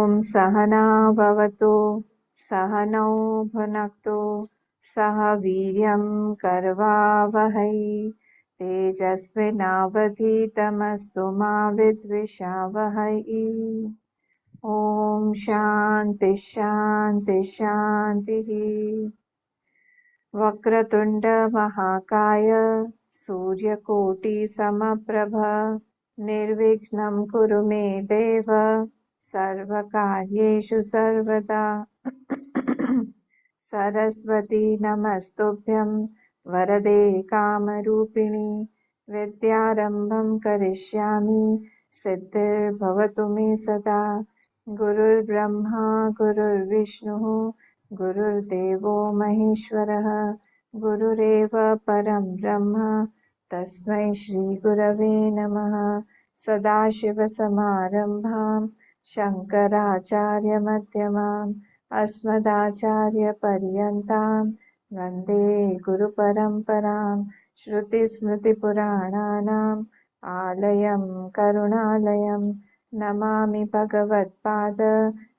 ॐ सहना भवतु सहनौ भुनक्तु सह वीर्यं करवावहै तेजस्विनावधीतमस्तु मा विद्विषावहै। ॐ शान्ति शान्ति शान्तिः। वक्रतुण्ड महाकाय सूर्यकोटिसमप्रभ निर्विघ्नं कुरु मे देव सर्वकार्येषु सर्वदा। सरस्वती नमस्तुभ्यं वरदे कामरूपिणि विद्यारम्भं करिष्यामि सिद्धिर्भवतु मे सदा। गुरुर्ब्रह्मा गुरुर्विष्णुः गुरुर्देवो महेश्वरः गुरुरेव परं ब्रह्म तस्मै श्रीगुरवे नमः। सदाशिवसमारम्भां शङ्कराचार्यमध्यमाम् अस्मदाचार्यपर्यन्तां वन्दे गुरुपरम्परां। श्रुतिस्मृतिपुराणानाम् आलयं करुणालयं नमामि भगवत्पाद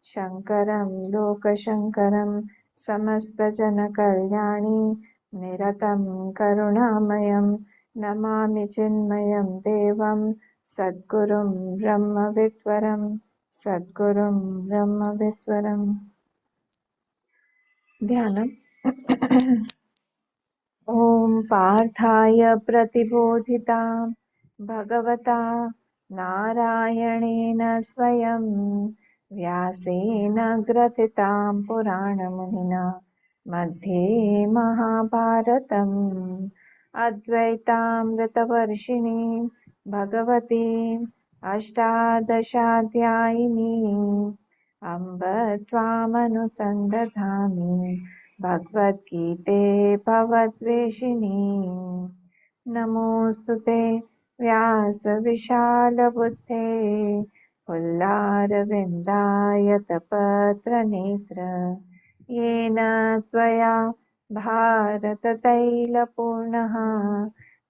शङ्करं लोकशङ्करं। समस्तजनकल्याणे निरतं करुणामयं नमामि चिन्मयं देवं सद्गुरुं ब्रह्मविद्वरं सद्गुरुं ब्रह्मविद्वरम्। ध्यानम्। ॐ पार्थाय प्रतिबोधितां भगवता नारायणेन स्वयं व्यासेन ग्रथितां पुराणमुनिना मध्ये महाभारतम् अद्वैतामृतवर्षिणीं भगवतीम् अष्टादशाध्यायिनीम् अम्ब त्वामनुसन्दधामि भगवद्गीते भवद्वेषिणी। नमोऽस्तु ते व्यासविशालबुद्धे पुल्लारविन्दायतपत्रनेत्र येन त्वया भारततैलपूर्णः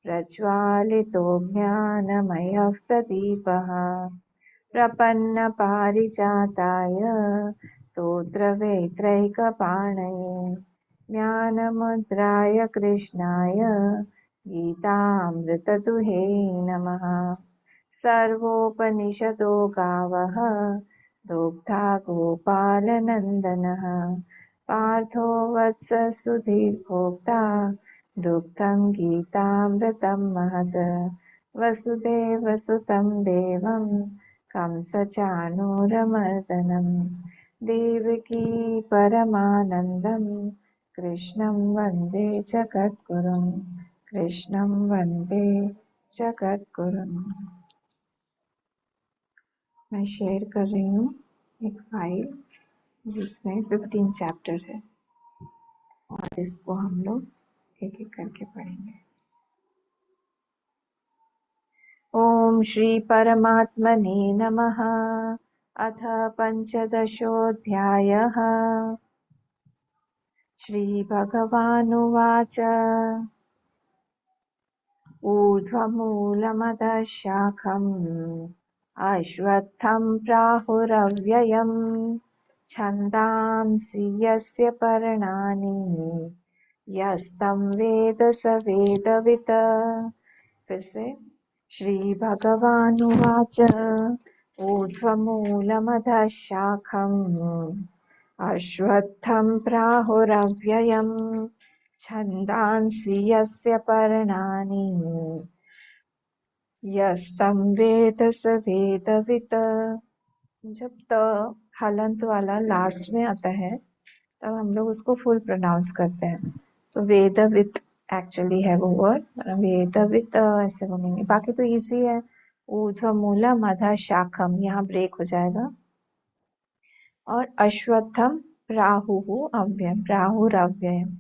प्रज्वालितो ज्ञानमयः प्रदीपः। प्रपन्नपारिजाताय स्तोत्रवेत्रैकपाणये ज्ञानमुद्राय कृष्णाय गीतामृतदुहे नमः। सर्वोपनिषदो गावः दुग्धा गोपालनन्दनः पार्थो वत्स सुधीर्भोक्ता दुग्धं गीतामृतं महत्। वसुदेवसुतं देवं कंसचाणूरमर्दनं देवकी परमानन्दं कृष्णं वन्दे जगद्गुरुं कृष्णं वन्दे जगद्गुरुम्। मैं शेयर कर रही हूँ एक फाइल जिसमें 15 चैप्टर है और इसको हम लोग एक एक करके पढ़ेंगे। ओम श्री परमात्मने नमः। अथ पंचदशोऽध्यायः। श्रीभगवानुवाच ऊर्ध्वमूलमधः शाखम् अश्वत्थं प्राहुरव्ययम् छन्दांसि यस्य पर्णानि यस्तं वेद स वेदवित्। फिर से श्री भगवानुवाच ऊर्ध्वमूलमधः शाखम् अश्वत्थं प्राहुरव्ययम् छन्दांसि यस्य पर्णानि यस्तं वेद स वेदवित्। जब त हलंत वाला लास्ट में आता है तब हम लोग उसको फुल प्रोनाउंस करते हैं, तो वेदवित् एक्चुअली है वो वर्ड, वेदवित् ऐसे बोलेंगे। बाकी तो इजी है। ऊर्ध्वमूलम् अधः शाखम, यहाँ ब्रेक हो जाएगा। और अश्वत्थम प्राहुः अव्ययम्, प्राहुरव्ययम्।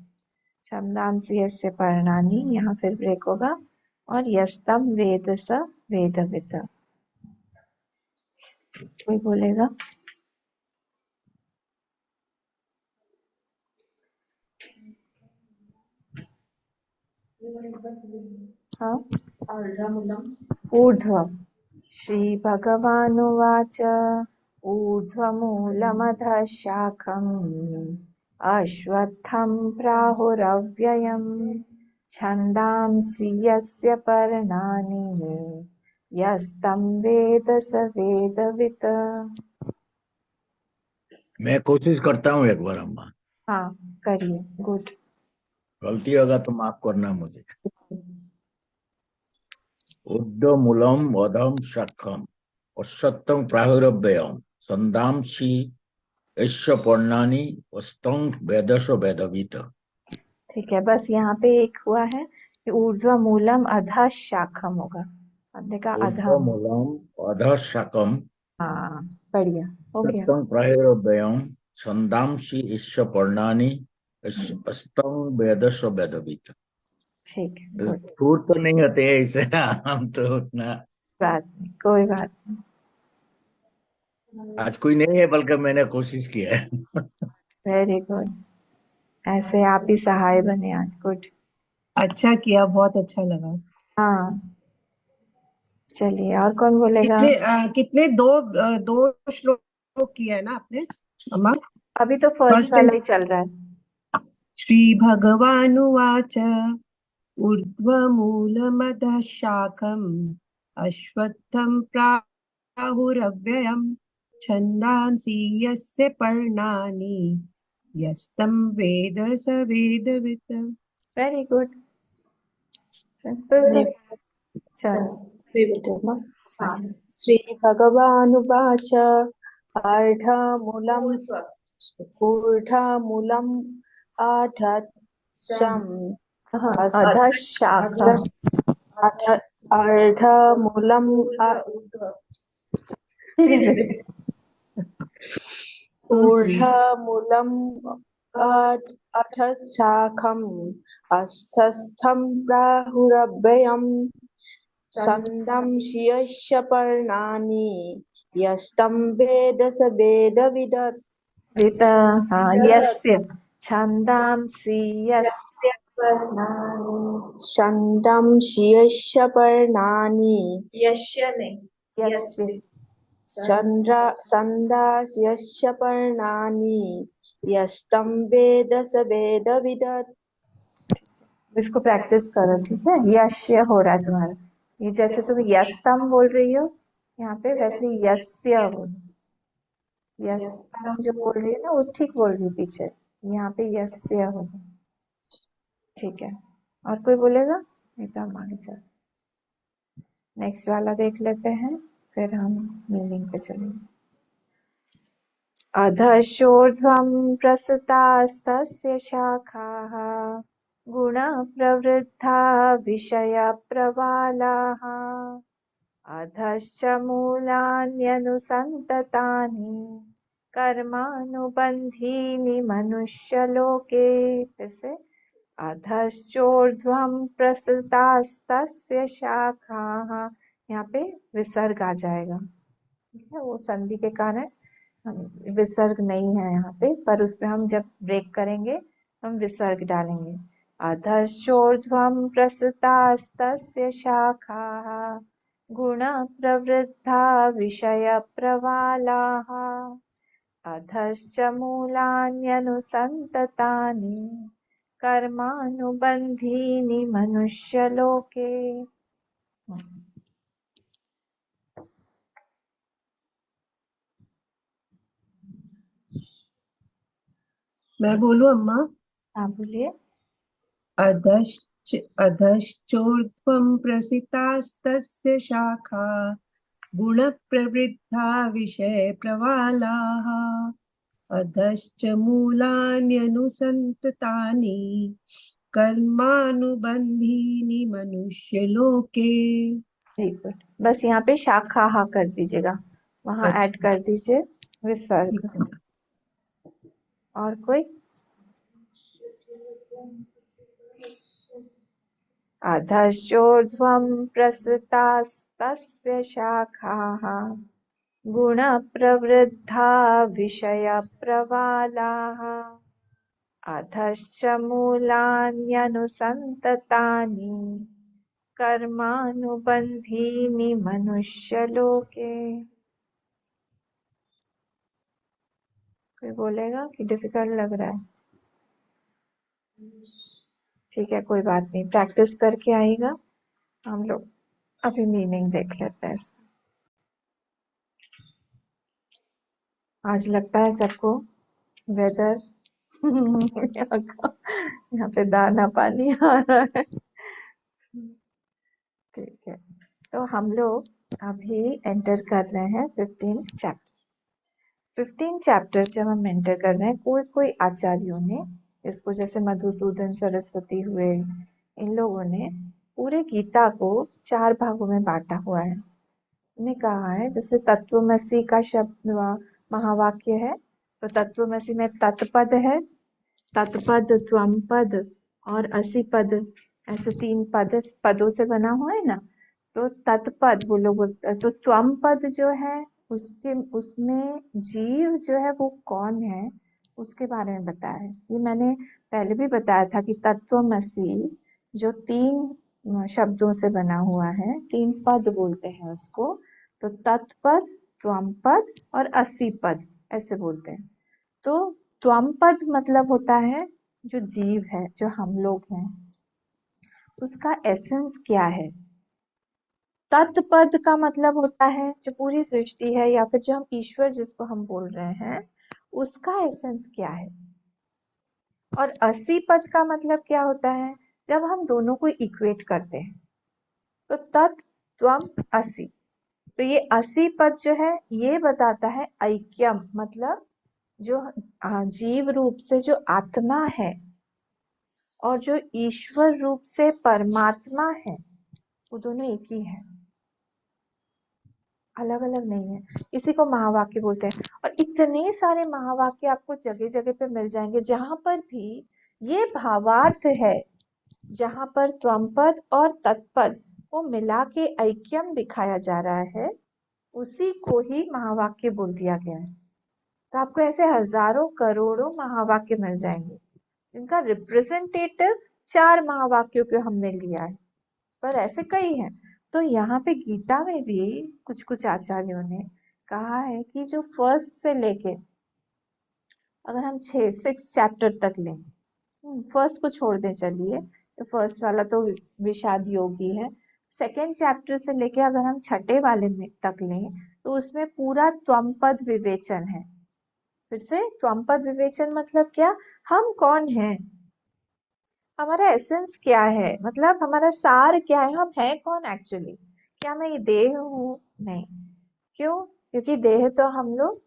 छन्दांसि यस्य पर्णानि, यहाँ फिर ब्रेक होगा। और यस्तम वेद स वेदवित्। कोई बोलेगा? हाँ, ऊर्ध्व। श्रीभगवानुवाच ऊर्ध्वमूलमधः शाखम् अश्वत्थं प्राहुरव्ययम् छन्दांसि यस्य पर्णानि यस्तं वेद स वेदवित्। मैं कोशिश करता हूँ एक बार अम्मा, हाँ करिए, गुड। गलती होगा तो माफ करना मुझे। ऊर्ध्वमूलम अधम शाखम अश्वत्थं प्राहुरव्ययम् छन्दांसि यस्य पर्णानि यस्तं वेदस्य वेदवित्। ठीक है, बस यहाँ पे एक हुआ है कि ऊर्ध्वमूलम अधः शाखम होगा, आपने कहा अधम। ऊर्ध्वमूलम अधः शाखम हाँ बढ़िया, हो गया। अश्वत्थं प्राहुरव्ययम् छन्दांसि यस्य पर्णानि यस्तं वेदस्य वेदवित्। ठीक है, गुड। फूट तो नहीं होते हैं इसे हम तो उतना बात नहीं, कोई बात आज कोई नहीं है, बल्कि मैंने कोशिश किया है। नहीं। वेरी गुड, ऐसे आप ही सहाय बने आज, गुड। अच्छा किया, बहुत अच्छा लगा। हाँ चलिए, और कौन बोलेगा? कितने दो श्लोक किया है ना आपने अम्मा? अभी तो फर्स्ट फर्स्ट एंड वाला ही चल रहा है। श्री भगवानुवाच ऊर्ध्वमूलमधः शाखम् अश्वत्थं प्राहुरव्ययम् छन्दांसि यस्य पर्णानि यस्तं वेद स वेदवित्। वेरी गुड, सिंपल था। चलो हाँ। श्रीभगवानुवाच अर्धमूलम् ऊर्ध्वमूलम् अधश्चम् हाँ, अधः शाखम। अर्धमूलम् ऊर्ध्वमूलम् अधशाखम् अस्थस्थम् प्राहुरव्ययम् छन्दांसि यस्य पर्णानि यस्तं वेद स वेदवित्। वित, हाँ, यस्य छन्दांसि यस्य छन्दांसि यस्य पर्णानि यस्य नहीं, यस्य छन्दांसि यस्य पर्णानि यस्तं वेद स वेदवित्। इसको प्रैक्टिस करो, ठीक है। यश्य हो रहा है तुम्हारा, ये जैसे तुम यस्तम बोल रही हो यहाँ पे, वैसे यस्य बोलो। यस्तम जो बोल रही है ना, उस ठीक बोल रही है पीछे, यहाँ पे यस्य होगा। ठीक है, और कोई बोलेगा? नहीं तो हम आगे चल, नेक्स्ट वाला देख लेते हैं, फिर हम मीनिंग पे चलेंगे। अधश्चोर्ध्वं प्रसृतास्तस्य शाखाः गुणप्रवृद्धा विषयप्रवालाः अधश्च मूलान्यनुसन्ततानि कर्मानुबन्धीनि मनुष्यलोके। फिर से, अधश्चोर्ध्वं प्रसृतास्तस्य शाखाः, यहाँ पे विसर्ग आ जाएगा, ठीक है। वो संधि के कारण विसर्ग नहीं है यहाँ पे, पर उसमें हम जब ब्रेक करेंगे हम विसर्ग डालेंगे। अधश्चोर्ध्वं प्रसृतास्तस्य शाखाः गुणप्रवृद्धा विषयप्रवालाः अधश्च मूलान्यनुसन्ततानि कर्मानुबन्धीनि मनुष्यलोके। मैं बोलूं अम्मा? हाँ बोलिए। अधश्चोर्ध्वं प्रसितास्तस्य शाखा गुणप्रवृद्धा विषयप्रवालाः अधश्च मूलान्यनुसन्ततानि कर्मानुबन्धीनि मनुष्यलोके। ठीक है, बस यहाँ पे शाखा कर दीजिएगा, वहां ऐड अच्छा, कर दीजिए विसर्ग। ठीक है। और कोई? अधश्चोर्ध्वं प्रसृतास्तस्य शाखाः गुणप्रवृद्धा विषयप्रवालाः अधश्च मूलान्यनुसन्ततानि कर्मानुबन्धीनि मनुष्यलोके। कोई बोलेगा कि डिफिकल्ट लग रहा है? ठीक है, कोई बात नहीं, प्रैक्टिस करके आएगा। हम लोग अभी मीनिंग देख लेते हैं इसका। आज लगता है सबको वेदर यहाँ पे दाना पानी आ रहा है। ठीक है, तो हम लोग अभी एंटर कर रहे हैं 15 चैप्टर। 15 चैप्टर जब हम एंटर कर रहे हैं, कोई कोई आचार्यों ने इसको, जैसे मधुसूदन सरस्वती हुए, इन लोगों ने पूरे गीता को 4 भागों में बांटा हुआ है। ने कहा है जैसे तत्वमसि का शब्द महावाक्य है, तो तत्वमसि में तत्पद है, तत्पद, त्वमपद और असि पद, ऐसे 3 पदों से बना हुआ है ना। तो तत्पद वो लोग तो त्वमपद जो है उसके उसमें जीव जो है वो कौन है उसके बारे में बताया है। ये मैंने पहले भी बताया था कि तत्वमसि जो 3 शब्दों से बना हुआ है, 3 पद बोलते हैं उसको। तो तत्पद, त्वमपद और असि पद ऐसे बोलते हैं। तो त्वमपद मतलब होता है जो जीव है, जो हम लोग हैं, उसका एसेंस क्या है। तत्पद का मतलब होता है जो पूरी सृष्टि है, या फिर जो हम ईश्वर जिसको हम बोल रहे हैं, उसका एसेंस क्या है। और असि पद का मतलब क्या होता है, जब हम दोनों को इक्वेट करते हैं। तो तत्, त्वम, असि। तो ये असि पद जो है ये बताता है ऐक्यम, मतलब जो जीव रूप से जो आत्मा है और जो ईश्वर रूप से परमात्मा है, वो दोनों एक ही है, अलग अलग नहीं है। इसी को महावाक्य बोलते हैं। और इतने सारे महावाक्य आपको जगह जगह पे मिल जाएंगे जहां पर भी ये भावार्थ है, जहां पर त्वमपद और तत्पद को मिला के ऐक्यम दिखाया जा रहा है, उसी को ही महावाक्य बोल दिया गया है। तो आपको ऐसे हजारों करोड़ों महावाक्य मिल जाएंगे जिनका रिप्रेजेंटेटिव 4 महावाक्यों को हमने लिया है, पर ऐसे कई हैं। तो यहाँ पे गीता में भी कुछ कुछ आचार्यों ने कहा है कि जो फर्स्ट से लेके, अगर हम 6 चैप्टर तक लें, फर्स्ट को छोड़ दें चलिए, तो फर्स्ट वाला तो विषाद योगी है। सेकेंड चैप्टर से लेके अगर हम छठे वाले में तक लें, तो उसमें पूरा त्वमपद विवेचन है। फिर से त्वमपद विवेचन मतलब क्या, हम कौन हैं, हमारा एसेंस क्या है, मतलब हमारा सार क्या है, हम हैं कौन एक्चुअली। क्या मैं ये देह हूँ? नहीं। क्यों? क्योंकि देह तो हम लोग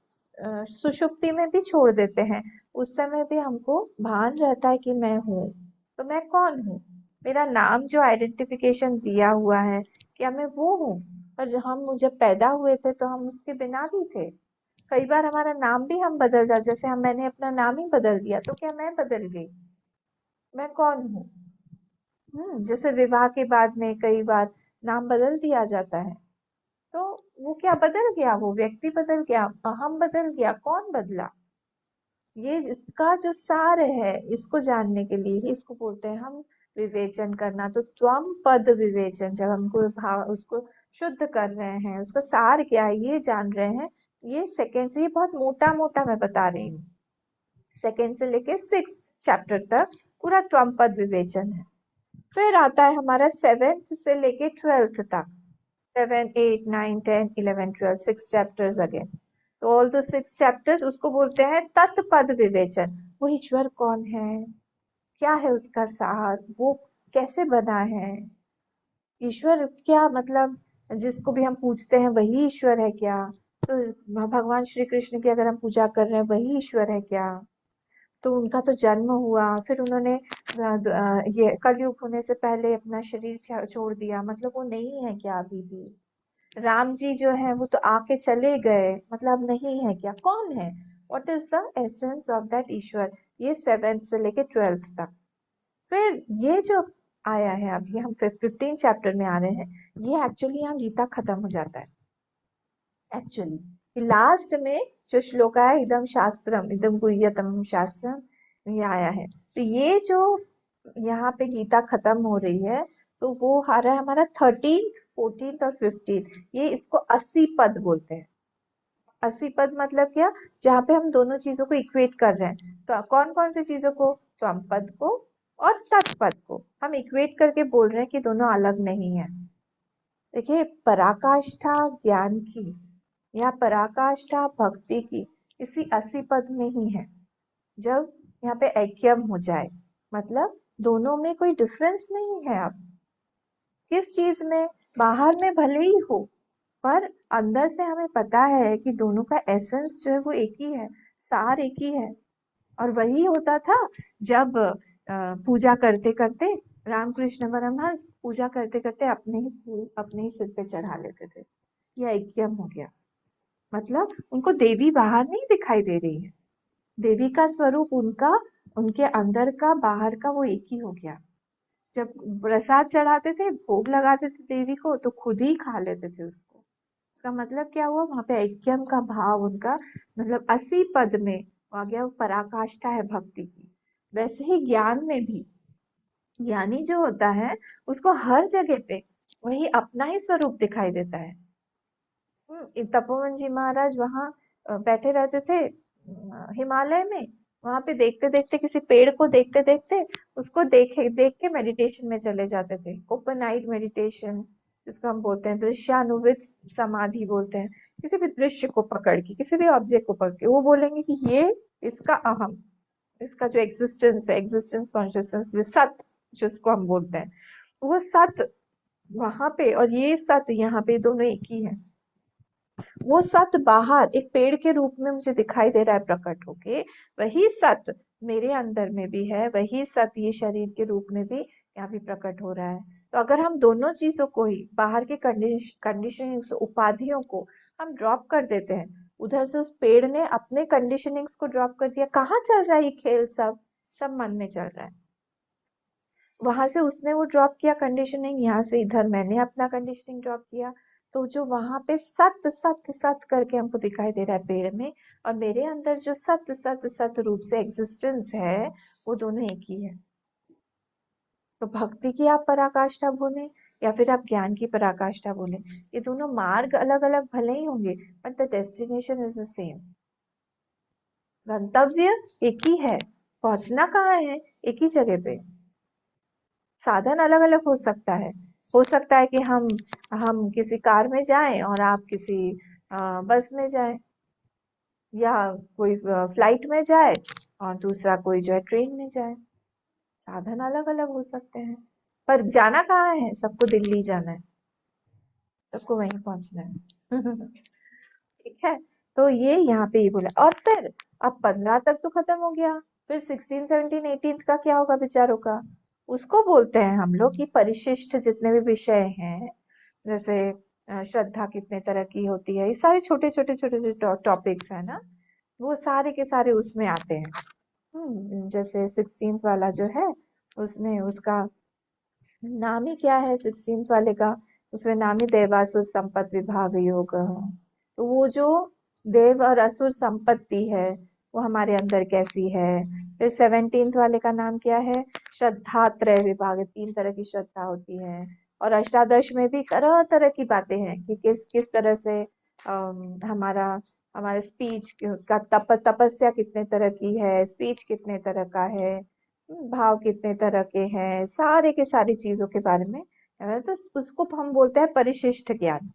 सुषुप्ति में भी छोड़ देते हैं, उस समय भी हमको भान रहता है कि मैं हूँ। तो मैं कौन हूँ, मेरा नाम जो आइडेंटिफिकेशन दिया हुआ है, क्या मैं वो हूँ। पर जब हम जब पैदा हुए थे तो हम उसके बिना भी थे। कई बार हमारा नाम भी हम बदल जाते, जैसे मैंने अपना नाम ही बदल दिया, तो क्या मैं बदल गई, मैं कौन हूँ। जैसे विवाह के बाद में कई बार नाम बदल दिया जाता है, तो वो क्या बदल गया, वो व्यक्ति बदल गया, अहम बदल गया, कौन बदला। ये इसका जो सार है, इसको जानने के लिए ही इसको बोलते हैं हम विवेचन करना। तो त्वम पद विवेचन, जब हमको भाव उसको शुद्ध कर रहे हैं, उसका सार क्या है ये जान रहे हैं। ये सेकेंड से, ये बहुत मोटा मोटा मैं बता रही हूँ, सेकेंड से लेके 6 चैप्टर तक पूरा त्वम पद विवेचन है। फिर आता है हमारा 7th से लेके 12th तक, 7, 8, 9, 10, 11, 12, 6 चैप्टर्स अगेन। तो ऑल दो 6 चैप्टर्स उसको बोलते हैं तत्पद विवेचन। वो ईश्वर कौन है, क्या है उसका सार, वो कैसे बना है, ईश्वर क्या मतलब, जिसको भी हम पूजते हैं वही ईश्वर है क्या। तो भगवान श्री कृष्ण की अगर हम पूजा कर रहे हैं, वही ईश्वर है क्या। तो उनका तो जन्म हुआ, फिर उन्होंने ये कलयुग होने से पहले अपना शरीर छोड़ दिया, मतलब वो नहीं है क्या अभी भी। राम जी जो है वो तो आके चले गए, मतलब नहीं है क्या, कौन है, what is the essence of that ईश्वर। ये 7th से लेके 12th तक। फिर ये जो आया है, अभी हम 15 चैप्टर में आ रहे हैं, ये एक्चुअली यहाँ गीता खत्म हो जाता है। एक्चुअली लास्ट में जो श्लोक आया, इदम शास्त्रम इदम गुह्यतमम शास्त्रम, ये आया है। तो ये जो यहाँ पे गीता खत्म हो रही है, तो वो आ रहा है हमारा 13th, 14th और 15th। ये इसको 80 पद बोलते हैं। अस्सी पद मतलब क्या, जहाँ पे हम दोनों चीजों को इक्वेट कर रहे हैं। तो कौन कौन से चीजों को, तो हम पद को और तत्पद को हम इक्वेट करके बोल रहे हैं कि दोनों अलग नहीं है। देखिए, पराकाष्ठा ज्ञान की या पराकाष्ठा भक्ति की इसी 80 पद में ही है। जब यहाँ पे ऐक्यम हो जाए, मतलब दोनों में कोई डिफरेंस नहीं है। अब किस चीज में, बाहर में भले ही हो, पर अंदर से हमें पता है कि दोनों का एसेंस जो है वो एक ही है, सार एक ही है। और वही होता था जब पूजा करते करते रामकृष्ण परमहंस पूजा करते करते अपने ही फूल अपने ही सिर पे चढ़ा लेते थे। यह ऐक्यम हो गया, मतलब उनको देवी बाहर नहीं दिखाई दे रही है, देवी का स्वरूप उनका, उनके अंदर का बाहर का वो एक ही हो गया। जब प्रसाद चढ़ाते थे, भोग लगाते थे देवी को, तो खुद ही खा लेते थे उसको। इसका मतलब क्या हुआ, वहां पे ऐक्यम का भाव उनका, मतलब 80 पद में आ गया, वो पराकाष्ठा है भक्ति की। वैसे ही ज्ञान में भी ज्ञानी जो होता है उसको हर जगह पे वही अपना ही स्वरूप दिखाई देता है। तपोवन जी महाराज वहां बैठे रहते थे हिमालय में, वहां पे देखते देखते किसी पेड़ को देखते देखते उसको देख के मेडिटेशन में चले जाते थे। ओपन आइड मेडिटेशन जिसको हम बोलते हैं, दृश्यानुवित समाधि बोलते हैं। किसी भी दृश्य को पकड़ के, किसी भी ऑब्जेक्ट को पकड़ के वो बोलेंगे कि ये इसका अहम, इसका जो एग्जिस्टेंस है, एग्जिस्टेंस कॉन्शियसनेस, सत जिसको हम बोलते हैं, वो सत वहां पे और ये सत यहाँ पे, दोनों एक ही है। वो सत बाहर एक पेड़ के रूप में मुझे दिखाई दे रहा है प्रकट होके, वही सत मेरे अंदर में भी है, वही सत ये शरीर के रूप में भी यहाँ भी प्रकट हो रहा है। तो अगर हम दोनों चीजों को ही, बाहर के कंडीशनिंग्स उपाधियों को हम ड्रॉप कर देते हैं, उधर से उस पेड़ ने अपने कंडीशनिंग्स को ड्रॉप कर दिया, कहाँ चल रहा है ये खेल, सब मन में चल रहा है। वहां से उसने वो ड्रॉप किया कंडीशनिंग, यहाँ से इधर मैंने अपना कंडीशनिंग ड्रॉप किया, तो जो वहां पे सत सत सत करके हमको दिखाई दे रहा है पेड़ में, और मेरे अंदर जो सत सत सत रूप से एग्जिस्टेंस है, वो दोनों एक ही है। तो भक्ति की आप पराकाष्ठा बोले या फिर आप ज्ञान की पराकाष्ठा बोले, ये दोनों मार्ग अलग अलग भले ही होंगे, but the destination is the same. गंतव्य एक ही है, पहुंचना कहाँ है, एक ही जगह पे। साधन अलग अलग हो सकता है कि हम किसी कार में जाएं और आप किसी बस में जाएं, या कोई फ्लाइट में जाए और दूसरा कोई जो है ट्रेन में जाए। साधन अलग अलग हो सकते हैं, पर जाना कहाँ है, सबको दिल्ली जाना है, सबको वहीं पहुंचना है। ठीक है, तो ये यहाँ पे ही बोला। और फिर अब 15 तक तो खत्म हो गया, फिर 16, 17, 18 का क्या होगा बेचारों का, उसको बोलते हैं हम लोग कि परिशिष्ट जितने भी विषय हैं, जैसे श्रद्धा कितने तरह की होती है, ये सारे छोटे छोटे छोटे छोटे टॉपिक्स है ना, वो सारे के सारे उसमें आते हैं। जैसे 16 वाला जो है, उसमें उसका नाम ही क्या है 16 वाले का, उसमें नाम ही देवासुर संपत्ति विभाग योग। तो वो जो देव और असुर संपत्ति है वो हमारे अंदर कैसी है। फिर 17 वाले का नाम क्या है, श्रद्धा त्रय विभाग, 3 तरह की श्रद्धा होती है। और अष्टादश में भी तरह तरह की बातें हैं कि किस किस तरह से हमारा स्पीच का तपस्या कितने तरह की है, स्पीच कितने तरह का है, भाव कितने तरह के हैं, सारे के सारी चीजों के बारे में। तो उसको हम बोलते हैं परिशिष्ट ज्ञान।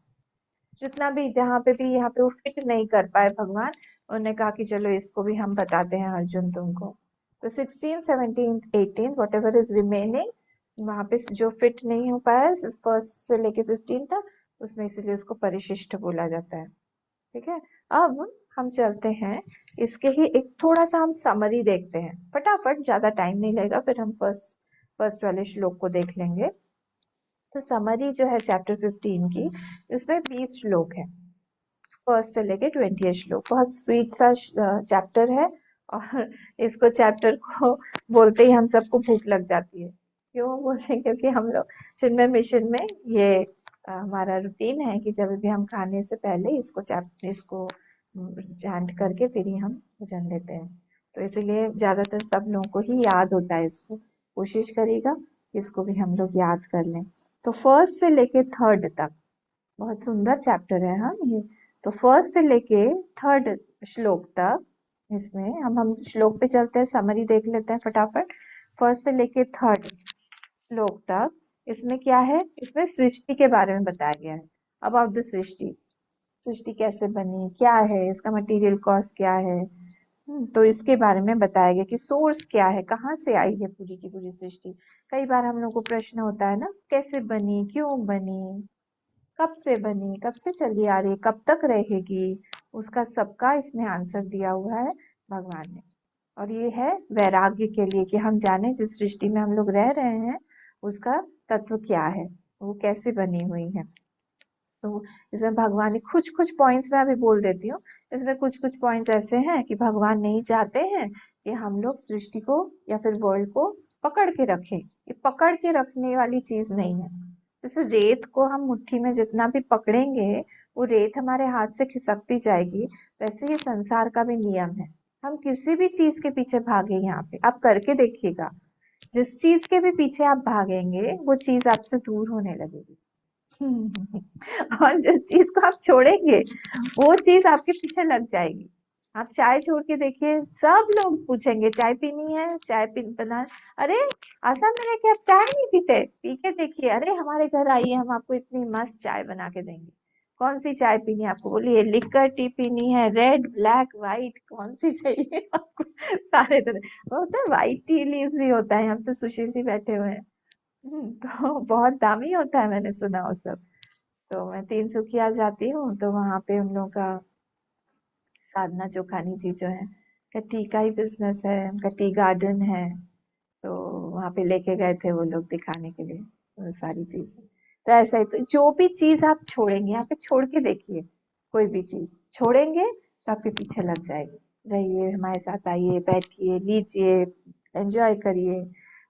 जितना भी जहाँ पे भी यहाँ पे वो फिट नहीं कर पाए भगवान, उन्होंने कहा कि चलो इसको भी हम बताते हैं अर्जुन तुमको। तो 16, 17, 18 वट एवर इज रिमेनिंग, वहां पे जो फिट नहीं हो पाया फर्स्ट से लेके 15 तक, उसमें इसीलिए उसको परिशिष्ट बोला जाता है। ठीक है, अब हम चलते हैं इसके ही एक थोड़ा सा हम समरी देखते हैं फटाफट, ज्यादा टाइम नहीं लगेगा, फिर हम फर्स्ट वाले श्लोक को देख लेंगे। तो समरी जो है चैप्टर 15 की, इसमें 20 श्लोक है, फर्स्ट से लेके 20 श्लोक। बहुत स्वीट सा चैप्टर है, और इसको चैप्टर को बोलते ही हम सबको भूख लग जाती है। क्यों बोलते हैं, क्योंकि हम लोग चिन्मय मिशन में ये हमारा रूटीन है कि जब भी हम खाने से पहले इसको चैंट करके फिर ही हम भोजन लेते हैं। तो इसीलिए ज्यादातर सब लोगों को ही याद होता है, इसको कोशिश करिएगा इसको भी हम लोग याद कर लें। तो फर्स्ट से लेके 3rd तक बहुत सुंदर चैप्टर है। हाँ, ये तो फर्स्ट से लेके थर्ड श्लोक तक, इसमें हम श्लोक पे चलते हैं, समरी देख लेते हैं फटाफट। फर्स्ट से लेके थर्ड श्लोक तक इसमें क्या है, इसमें सृष्टि के बारे में बताया गया है। अबाउट द सृष्टि, सृष्टि कैसे बनी, क्या है इसका मटेरियल कॉस्ट, क्या है। तो इसके बारे में बताया गया कि सोर्स क्या है, कहाँ से आई है पूरी की पूरी सृष्टि। कई बार हम लोग को प्रश्न होता है ना, कैसे बनी, क्यों बनी, कब से बनी, कब से चली आ रही है, कब तक रहेगी, उसका सबका इसमें आंसर दिया हुआ है भगवान ने। और ये है वैराग्य के लिए कि हम जाने जिस सृष्टि में हम लोग रह रहे हैं उसका तत्व क्या है, वो कैसे बनी हुई है। तो इसमें भगवान ने कुछ कुछ पॉइंट्स मैं अभी बोल देती हूँ। इसमें कुछ कुछ पॉइंट्स ऐसे हैं कि भगवान नहीं चाहते हैं कि हम लोग सृष्टि को या फिर वर्ल्ड को पकड़ के रखें। ये पकड़ के रखने वाली चीज नहीं है। जैसे रेत को हम मुट्ठी में जितना भी पकड़ेंगे वो रेत हमारे हाथ से खिसकती जाएगी, वैसे ये संसार का भी नियम है। हम किसी भी चीज के पीछे भागे, यहाँ पे आप करके देखिएगा, जिस चीज के भी पीछे आप भागेंगे वो चीज आपसे दूर होने लगेगी। और जिस चीज को आप छोड़ेंगे वो चीज आपके पीछे लग जाएगी। आप चाय छोड़ के देखिए, सब लोग पूछेंगे चाय पीनी है, चाय पी बना, अरे आशा में है कि आप चाय नहीं पीते, पी के देखिए, अरे हमारे घर आइए हम आपको इतनी मस्त चाय बना के देंगे। कौन सी चाय पीनी है आपको, बोलिए लिकर टी पीनी है, रेड ब्लैक व्हाइट, कौन सी चाहिए आपको। सारे तरह वो होता है, व्हाइट टी लीव्स भी होता है, हम तो सुशील जी बैठे हुए हैं। तो बहुत दामी होता है, मैंने सुना वो सब। तो मैं तीनसुकिया जाती हूँ तो वहां पे उन लोगों का साधना चोखानी जी जो है, उनका टी का ही बिजनेस है, उनका टी गार्डन है। तो वहां पे लेके गए थे वो लोग दिखाने के लिए वो सारी चीजें। तो ऐसा ही, तो जो भी चीज आप छोड़ेंगे, यहाँ पे छोड़ के देखिए, कोई भी चीज छोड़ेंगे तो आपके पीछे लग जाएगी। रहिए हमारे साथ, आइए बैठिए लीजिए एंजॉय करिए।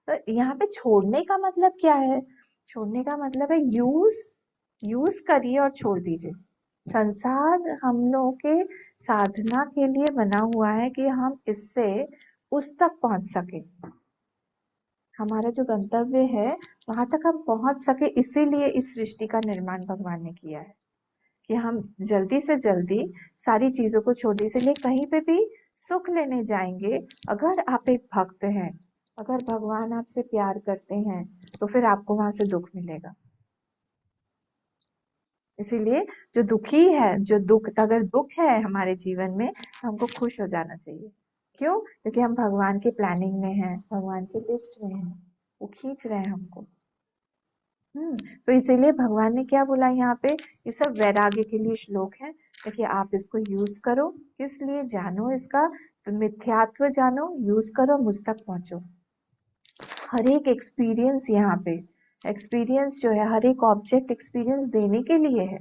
तो यहाँ पे छोड़ने का मतलब क्या है, छोड़ने का मतलब है यूज करिए और छोड़ दीजिए। संसार हम लोगों के साधना के लिए बना हुआ है कि हम इससे उस तक पहुंच सके, हमारा जो गंतव्य है वहां तक हम पहुंच सके। इसीलिए इस सृष्टि का निर्माण भगवान ने किया है कि हम जल्दी से जल्दी सारी चीजों को छोड़ दें। इसलिए कहीं पे भी सुख लेने जाएंगे, अगर आप एक भक्त हैं, अगर भगवान आपसे प्यार करते हैं, तो फिर आपको वहां से दुख मिलेगा। इसीलिए जो दुखी है, जो दुख, अगर दुख है हमारे जीवन में तो हमको खुश हो जाना चाहिए। क्यों? क्योंकि हम भगवान की प्लानिंग में हैं, भगवान के लिस्ट में हैं, वो खींच रहे हैं हमको। तो इसीलिए भगवान ने क्या बोला यहाँ पे, ये सब वैराग्य के लिए श्लोक है। देखिए आप इसको यूज करो, किस लिए, जानो इसका मिथ्यात्व, जानो, यूज करो, मुझ तक पहुंचो। हर एक एक्सपीरियंस यहाँ पे, एक्सपीरियंस जो है हर एक ऑब्जेक्ट एक्सपीरियंस देने के लिए है।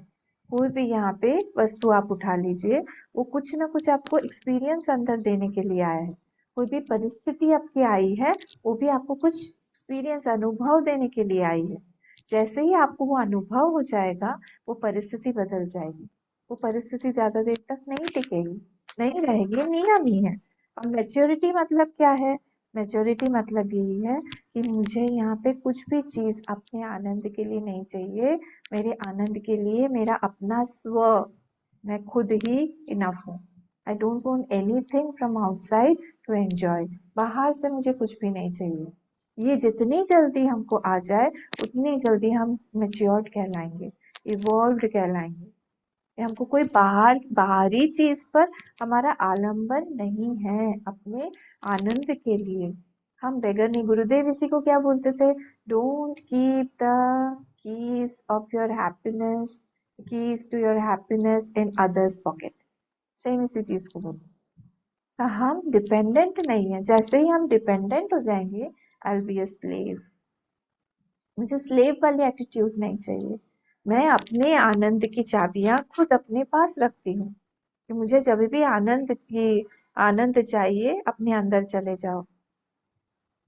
कोई भी यहाँ पे वस्तु आप उठा लीजिए, वो कुछ ना कुछ आपको एक्सपीरियंस अंदर देने के लिए आया है। कोई भी परिस्थिति आपकी आई है, वो भी आपको कुछ एक्सपीरियंस, अनुभव देने के लिए आई है। जैसे ही आपको वो अनुभव हो जाएगा, वो परिस्थिति बदल जाएगी। वो परिस्थिति ज्यादा देर तक नहीं टिकेगी, नहीं रहेगी, नियम ही है। और मैच्योरिटी मतलब क्या है, मैच्योरिटी मतलब यही है कि मुझे यहाँ पे कुछ भी चीज अपने आनंद के लिए नहीं चाहिए। मेरे आनंद के लिए मेरा अपना स्व, मैं खुद ही इनफ हूँ। I don't want anything from outside to enjoy. बाहर से मुझे कुछ भी नहीं चाहिए। ये जितनी जल्दी हमको आ जाए उतनी जल्दी हम मेच्योर्ड कहलाएंगे, इवॉल्व्ड कहलाएंगे। हमको कोई बाहरी चीज पर हमारा आलंबन नहीं है, अपने आनंद के लिए। हम बेगर नहीं, गुरुदेव इसी को क्या बोलते थे, don't keep the keys of your happiness, keys to your happiness in others pocket. Same इसी चीज को बोलते। तो हम डिपेंडेंट नहीं है, जैसे ही हम डिपेंडेंट हो जाएंगे, I will be a slave. मुझे स्लेव वाली एटीट्यूड नहीं चाहिए। मैं अपने आनंद की चाबियां खुद अपने पास रखती हूँ कि मुझे जब भी आनंद चाहिए, अपने अंदर चले जाओ,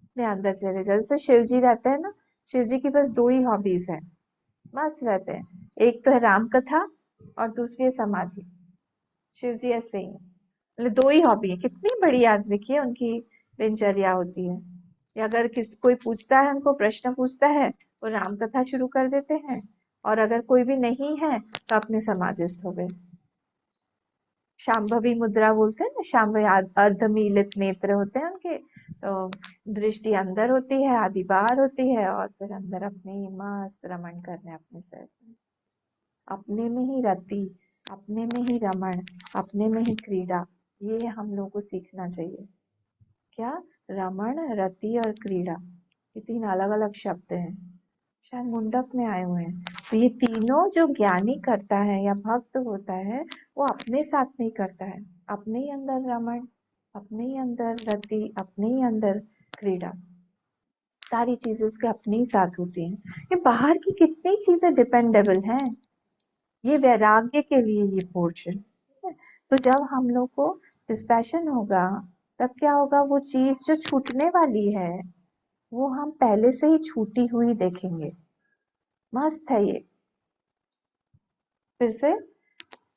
अपने अंदर चले जाओ। जैसे शिव जी रहते हैं ना, शिव जी की बस 2 ही हॉबीज है, मस्त रहते हैं। एक तो है राम कथा और दूसरी है समाधि। शिव जी ऐसे ही है, मतलब 2 ही हॉबी है। कितनी बड़ी याद देखिए उनकी दिनचर्या होती है। या अगर कोई पूछता है, उनको प्रश्न पूछता है, वो राम कथा शुरू कर देते हैं, और अगर कोई भी नहीं है तो अपने समाधिस्थ हो गए। शांभवी मुद्रा बोलते हैं ना, शांभवी अर्धमीलित नेत्र होते हैं उनके। तो दृष्टि अंदर होती है, आदि बाहर होती है, और फिर अंदर अपने ही मस्त रमण कर रहे हैं अपने सिर में। अपने में ही रति, अपने में ही रमण, अपने में ही क्रीड़ा, ये हम लोगों को सीखना चाहिए। क्या? रमण, रति और क्रीड़ा, ये 3 अलग अलग शब्द हैं, शायद मुंडक में आए हुए हैं। तो ये तीनों जो ज्ञानी करता है या भक्त होता है, वो अपने साथ नहीं करता है, अपने ही अंदर रमण, अपने ही अंदर रति, अपने ही अंदर क्रीड़ा, सारी चीजें उसके अपने ही साथ होती हैं। ये बाहर की कितनी चीजें डिपेंडेबल हैं, ये वैराग्य के लिए ये पोर्शन। तो जब हम लोग को डिस्पैशन होगा, तब क्या होगा, वो चीज जो छूटने वाली है वो हम पहले से ही छूटी हुई देखेंगे। मस्त है ये। फिर से,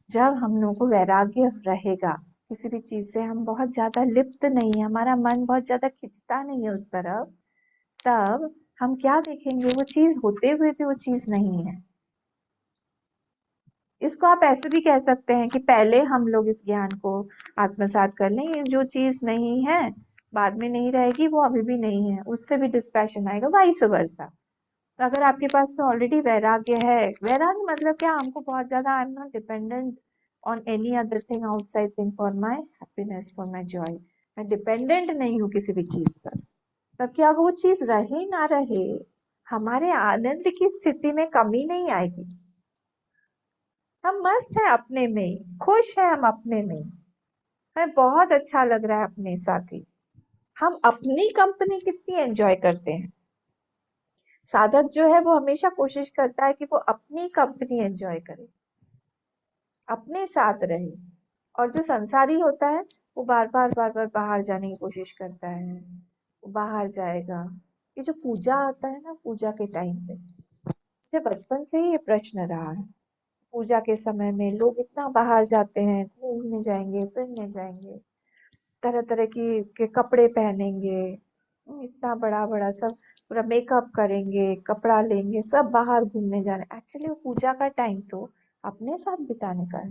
जब हम लोग को वैराग्य रहेगा, किसी भी चीज से हम बहुत ज्यादा लिप्त नहीं है, हमारा मन बहुत ज्यादा खिंचता नहीं है उस तरफ, तब हम क्या देखेंगे, वो चीज होते हुए भी वो चीज नहीं है। इसको आप ऐसे भी कह सकते हैं कि पहले हम लोग इस ज्ञान को आत्मसात कर लें, ये जो चीज नहीं है बाद में नहीं रहेगी, वो अभी भी नहीं है, उससे भी डिस्पैशन आएगा, वाइस वर्सा। तो अगर आपके पास में ऑलरेडी वैराग्य है, वैराग्य मतलब क्या, हमको बहुत ज्यादा, I am not dependent on any other thing outside thing for my happiness, for my Joy, मैं डिपेंडेंट नहीं हूँ किसी भी चीज पर। तब क्या होगा, वो चीज रहे ना रहे, हमारे आनंद की स्थिति में कमी नहीं आएगी। हम मस्त है अपने में, खुश है हम अपने में, हमें बहुत अच्छा लग रहा है अपने साथ ही। हम अपनी कंपनी कितनी एंजॉय करते हैं। साधक जो है वो हमेशा कोशिश करता है कि वो अपनी कंपनी एंजॉय करे, अपने साथ रहे। और जो संसारी होता है वो बार बार बाहर जाने की कोशिश करता है, वो बाहर जाएगा। ये जो पूजा आता है ना, पूजा के टाइम पे, मुझे बचपन से ही ये प्रश्न रहा है, पूजा के समय में लोग इतना बाहर जाते हैं, घूमने जाएंगे, फिरने जाएंगे, तरह तरह की के कपड़े पहनेंगे, इतना बड़ा बड़ा सब पूरा मेकअप करेंगे, कपड़ा लेंगे, सब बाहर घूमने जाने। एक्चुअली वो पूजा का टाइम तो अपने साथ बिताने का है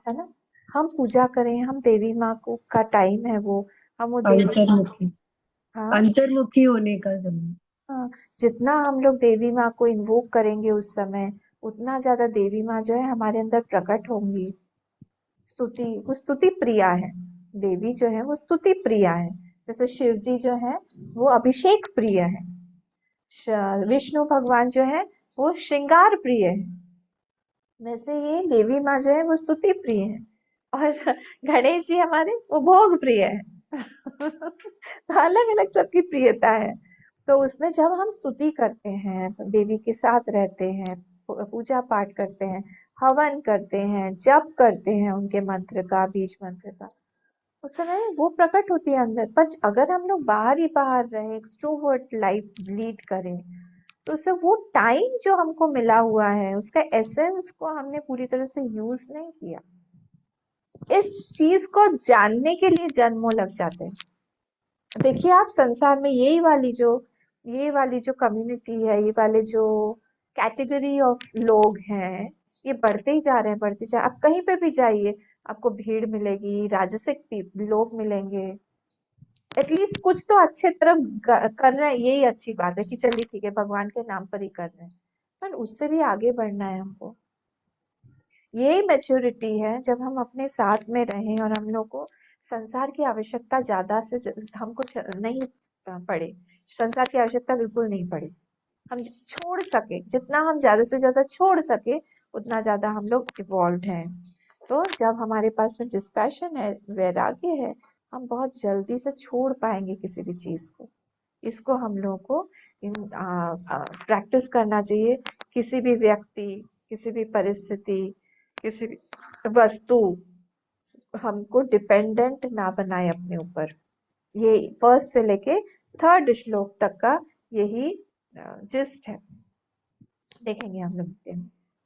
ना। हम पूजा करें, हम देवी माँ को का टाइम है वो, हम वो देवी, अंतर्मुखी, हाँ अंतर्मुखी होने का समय। हाँ, जितना हम लोग देवी माँ को इन्वोक करेंगे उस समय, उतना ज्यादा देवी माँ जो है हमारे अंदर प्रकट होंगी। स्तुति, वो स्तुति प्रिया है, देवी जो है वो स्तुति प्रिया है। जैसे शिव जी जो है वो अभिषेक प्रिय है, विष्णु भगवान जो है वो श्रृंगार प्रिय है, वैसे ये देवी माँ जो है वो स्तुति प्रिय है, और गणेश जी हमारे वो भोग प्रिय है। तो अलग अलग सबकी प्रियता है। तो उसमें जब हम स्तुति करते हैं, देवी के साथ रहते हैं, पूजा पाठ करते हैं, हवन करते हैं, जप करते हैं उनके मंत्र का, बीज मंत्र का, उस समय वो प्रकट होती है अंदर। पर अगर हम लोग बाहर ही बाहर रहे, एक्सट्रोवर्ट लाइफ लीड करें, तो उससे वो टाइम जो हमको मिला हुआ है, उसका एसेंस को हमने पूरी तरह से यूज नहीं किया। इस चीज को जानने के लिए जन्मों लग जाते हैं। देखिए आप संसार में ये वाली जो कम्युनिटी है, ये वाले जो कैटेगरी ऑफ लोग हैं, ये बढ़ते ही जा रहे हैं, बढ़ते जा, आप कहीं पे भी जाइए आपको भीड़ मिलेगी, राजसिक लोग मिलेंगे। एटलीस्ट कुछ तो अच्छे तरफ कर रहे हैं, यही अच्छी बात है कि चलिए ठीक है, भगवान के नाम पर ही कर रहे हैं, पर उससे भी आगे बढ़ना है हमको। यही मैच्योरिटी है, जब हम अपने साथ में रहें और हम लोग को संसार की आवश्यकता ज्यादा से हमको नहीं पड़े, संसार की आवश्यकता बिल्कुल नहीं पड़े, हम छोड़ सके, जितना हम ज्यादा से ज्यादा छोड़ सके उतना ज्यादा हम लोग इवॉल्व हैं। तो जब हमारे पास में डिस्पैशन है, वैराग्य है, हम बहुत जल्दी से छोड़ पाएंगे किसी भी चीज को। इसको हम लोगों को प्रैक्टिस करना चाहिए। किसी भी व्यक्ति, किसी भी परिस्थिति, किसी भी वस्तु हमको डिपेंडेंट ना बनाए अपने ऊपर। ये फर्स्ट से लेके 3rd श्लोक तक का यही जिस्ट है, देखेंगे हम लोग।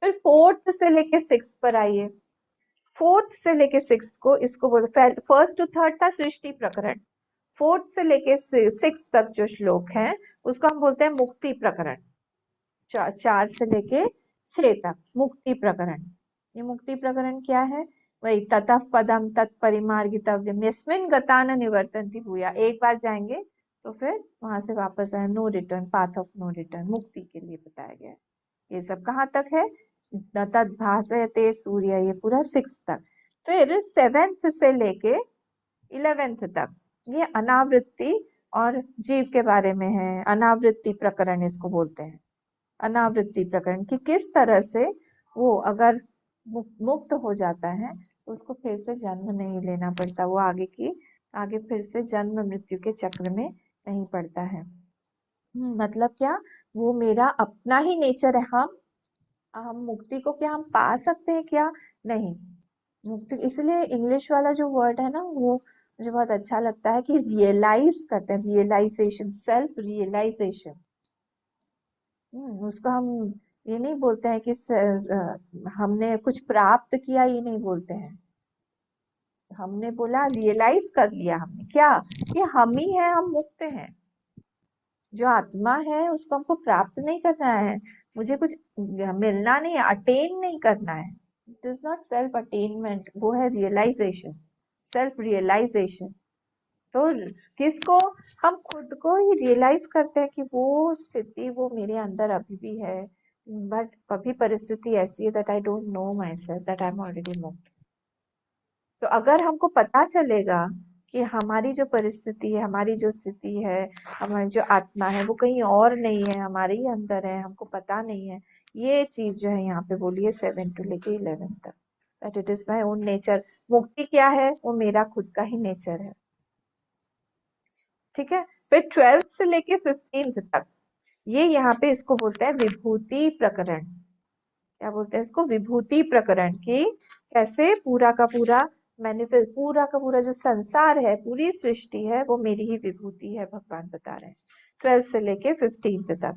फिर 4th से लेके 6th पर आइए। 4th से लेके 6th को, इसको बोलते, 1st to 3rd था सृष्टि प्रकरण, 4th से लेके 6th तक जो श्लोक है उसको हम बोलते हैं मुक्ति प्रकरण। 4 से लेके 6 तक मुक्ति प्रकरण। ये मुक्ति प्रकरण क्या है? वही ततः पदम तत्परिमार्गितव्यम यस्मिन् गता न निवर्तन्ति भूया। एक बार जाएंगे तो फिर वहां से वापस आए, no return, path of no return, मुक्ति के लिए बताया गया है। ये सब कहाँ तक है? न तद्भासयते सूर्य, ये पूरा 6 तक। फिर 7th से लेके 11th तक ये अनावृत्ति और जीव के बारे में है। अनावृत्ति प्रकरण इसको बोलते हैं। अनावृत्ति प्रकरण कि किस तरह से वो अगर मुक्त हो जाता है तो उसको फिर से जन्म नहीं लेना पड़ता, वो आगे फिर से जन्म मृत्यु के चक्र में नहीं पड़ता है। मतलब क्या? वो मेरा अपना ही नेचर है। हम मुक्ति को क्या हम पा सकते हैं क्या? नहीं। मुक्ति, इसलिए इंग्लिश वाला जो वर्ड है ना, वो मुझे बहुत अच्छा लगता है कि रियलाइज करते हैं, रियलाइजेशन, सेल्फ रियलाइजेशन। उसको हम ये नहीं बोलते हैं कि हमने कुछ प्राप्त किया, ये नहीं बोलते हैं। हमने बोला रियलाइज कर लिया हमने क्या, कि हम ही है, हम मुक्त हैं। जो आत्मा है उसको हमको प्राप्त नहीं करना है, मुझे कुछ मिलना नहीं है, अटेन नहीं करना है। It is not self attainment, वो है रियलाइजेशन, सेल्फ रियलाइजेशन। तो किसको? हम खुद को ही रियलाइज करते हैं कि वो स्थिति वो मेरे अंदर अभी भी है, बट अभी परिस्थिति ऐसी है that I don't know my self, that I am already मुक्त। तो अगर हमको पता चलेगा कि हमारी जो परिस्थिति है, हमारी जो स्थिति है, हमारी जो आत्मा है वो कहीं और नहीं है, हमारे ही अंदर है, हमको पता नहीं है, ये चीज जो है यहाँ पे बोली है 7 to लेके 11 तक, that it is my own nature. मुक्ति क्या है? वो मेरा खुद का ही नेचर है। ठीक है। फिर 12th से लेके 15th तक ये यहाँ पे इसको बोलते हैं विभूति प्रकरण। क्या बोलते हैं इसको? विभूति प्रकरण। कि कैसे पूरा का पूरा मैनिफेस्ट, पूरा का पूरा जो संसार है, पूरी सृष्टि है, वो मेरी ही विभूति है, भगवान बता रहे हैं 12th से लेके 15th तक।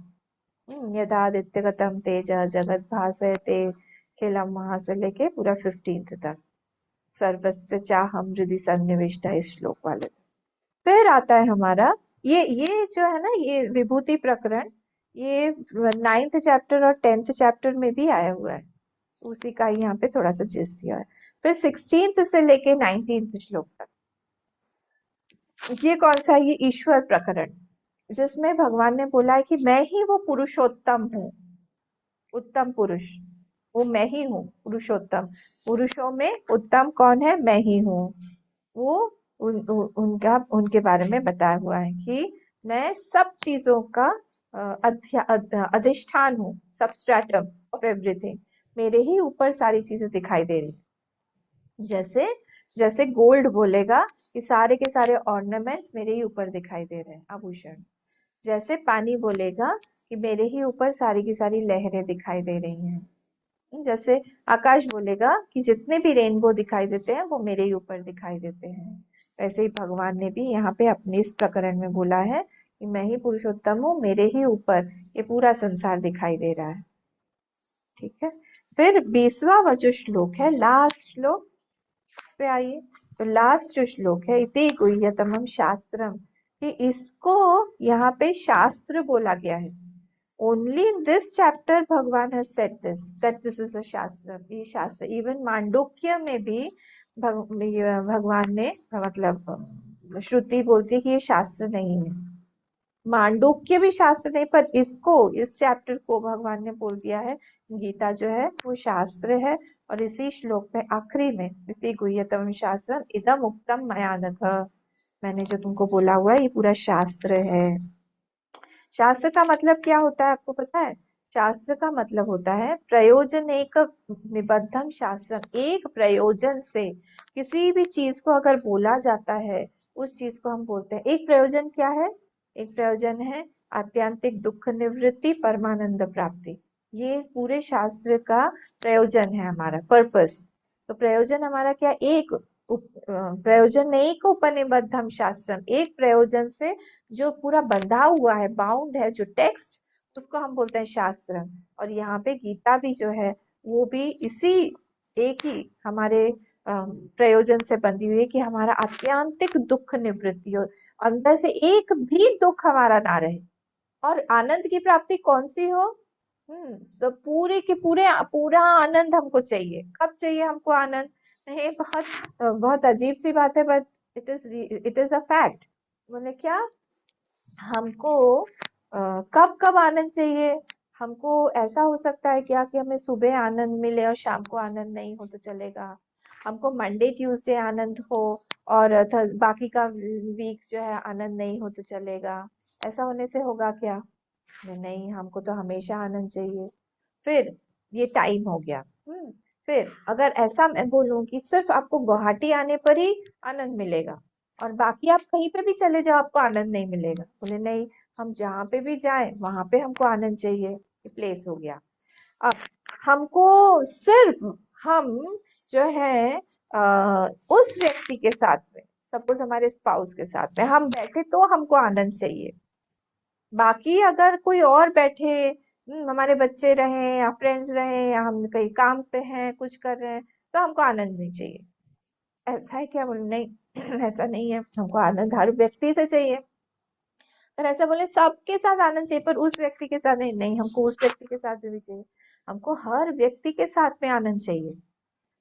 यदादित्यगतम तेज जगत भासयते खिलम, वहां से लेके पूरा 15th तक। सर्वस्य चाहम हृदि सन्निविष्ट है इस श्लोक वाले। फिर आता है हमारा ये जो है ना, ये विभूति प्रकरण, ये 9th चैप्टर और 10th चैप्टर में भी आया हुआ है, उसी का यहाँ पे थोड़ा सा जिस्ट दिया है। फिर 16th से लेके 19th श्लोक तक ये कौन सा है? ये ईश्वर प्रकरण, जिसमें भगवान ने बोला है कि मैं ही वो पुरुषोत्तम हूँ, उत्तम पुरुष, वो मैं ही हूँ पुरुषोत्तम। पुरुषों में उत्तम कौन है? मैं ही हूँ। वो उनके बारे में बताया हुआ है कि मैं सब चीजों का अधिष्ठान हूँ, सबस्ट्रेटम ऑफ एवरीथिंग। मेरे ही ऊपर सारी चीजें दिखाई दे रही। जैसे गोल्ड बोलेगा कि सारे के सारे ऑर्नामेंट्स मेरे ही ऊपर दिखाई दे रहे हैं, आभूषण। जैसे पानी बोलेगा कि मेरे ही ऊपर सारी की सारी लहरें दिखाई दे रही हैं। जैसे आकाश बोलेगा कि जितने भी रेनबो दिखाई देते हैं वो मेरे ही ऊपर दिखाई देते हैं। वैसे ही भगवान ने भी यहाँ पे अपने इस प्रकरण में बोला है कि मैं ही पुरुषोत्तम हूँ, मेरे ही ऊपर ये पूरा संसार दिखाई दे रहा है। ठीक है। फिर 20वां जो श्लोक है, लास्ट श्लोक, इस पे आइए। तो लास्ट जो श्लोक है, इति गुह्यतमम शास्त्रम, कि इसको यहाँ पे शास्त्र बोला गया है। Only in this chapter भगवान has said this, that this is a शास्त्र, ये शास्त्र। इवन मांडुक्य में भी भगवान ने, मतलब श्रुति बोलती है कि ये शास्त्र नहीं है। मांडुक्य भी शास्त्र नहीं, पर इस चैप्टर को भगवान ने बोल दिया है, गीता जो है वो शास्त्र है। और इसी श्लोक में आखिरी में इति गुह्यतमम शास्त्रम इदम उक्तम मया नघ, मैंने जो तुमको बोला हुआ है ये पूरा शास्त्र है। शास्त्र का मतलब क्या होता है आपको पता है? शास्त्र का मतलब होता है प्रयोजन एक निबद्धम शास्त्र। एक प्रयोजन से किसी भी चीज को अगर बोला जाता है, उस चीज को हम बोलते हैं। एक प्रयोजन क्या है? एक प्रयोजन है आत्यंतिक दुख निवृत्ति, परमानंद प्राप्ति। ये पूरे शास्त्र का प्रयोजन है, हमारा पर्पस। तो प्रयोजन हमारा क्या? एक प्रयोजन एक उपनिबद्धम शास्त्रम, एक प्रयोजन से जो पूरा बंधा हुआ है, बाउंड है, जो टेक्स्ट, उसको हम बोलते हैं शास्त्र। और यहाँ पे गीता भी जो है वो भी इसी एक ही हमारे प्रयोजन से बंधी हुई है कि हमारा आत्यंतिक दुख निवृत्ति हो, अंदर से एक भी दुख हमारा ना रहे, और आनंद की प्राप्ति कौन सी हो? तो पूरे के पूरे पूरा आनंद हमको चाहिए। कब चाहिए हमको आनंद? नहीं, बहुत बहुत अजीब सी बात है, but it is a fact. बोले क्या? हमको कब कब आनंद चाहिए? हमको ऐसा हो सकता है क्या कि हमें सुबह आनंद मिले और शाम को आनंद नहीं हो तो चलेगा? हमको मंडे ट्यूसडे आनंद हो और बाकी का वीक जो है आनंद नहीं हो तो चलेगा? ऐसा होने से होगा क्या? नहीं, हमको तो हमेशा आनंद चाहिए। फिर ये टाइम हो गया। फिर अगर ऐसा मैं बोलूं कि सिर्फ आपको गुवाहाटी आने पर ही आनंद मिलेगा और बाकी आप कहीं पे भी चले जाओ आपको आनंद नहीं मिलेगा। बोले नहीं, हम जहाँ पे भी जाएं वहां पे हमको आनंद चाहिए। ये प्लेस हो गया। अब हमको सिर्फ हम जो है उस व्यक्ति के साथ में, सपोज हमारे स्पाउस के साथ में हम बैठे तो हमको आनंद चाहिए। बाकी अगर कोई और बैठे, हमारे बच्चे रहे या फ्रेंड्स रहे या हम कहीं काम पे हैं कुछ कर रहे हैं तो हमको आनंद नहीं चाहिए। ऐसा है क्या? बोले नहीं ऐसा नहीं है, हमको आनंद हर व्यक्ति से चाहिए। पर ऐसा बोले सबके साथ आनंद चाहिए पर उस व्यक्ति के साथ नहीं, नहीं हमको उस व्यक्ति के साथ भी चाहिए। हमको हर व्यक्ति के साथ में आनंद चाहिए।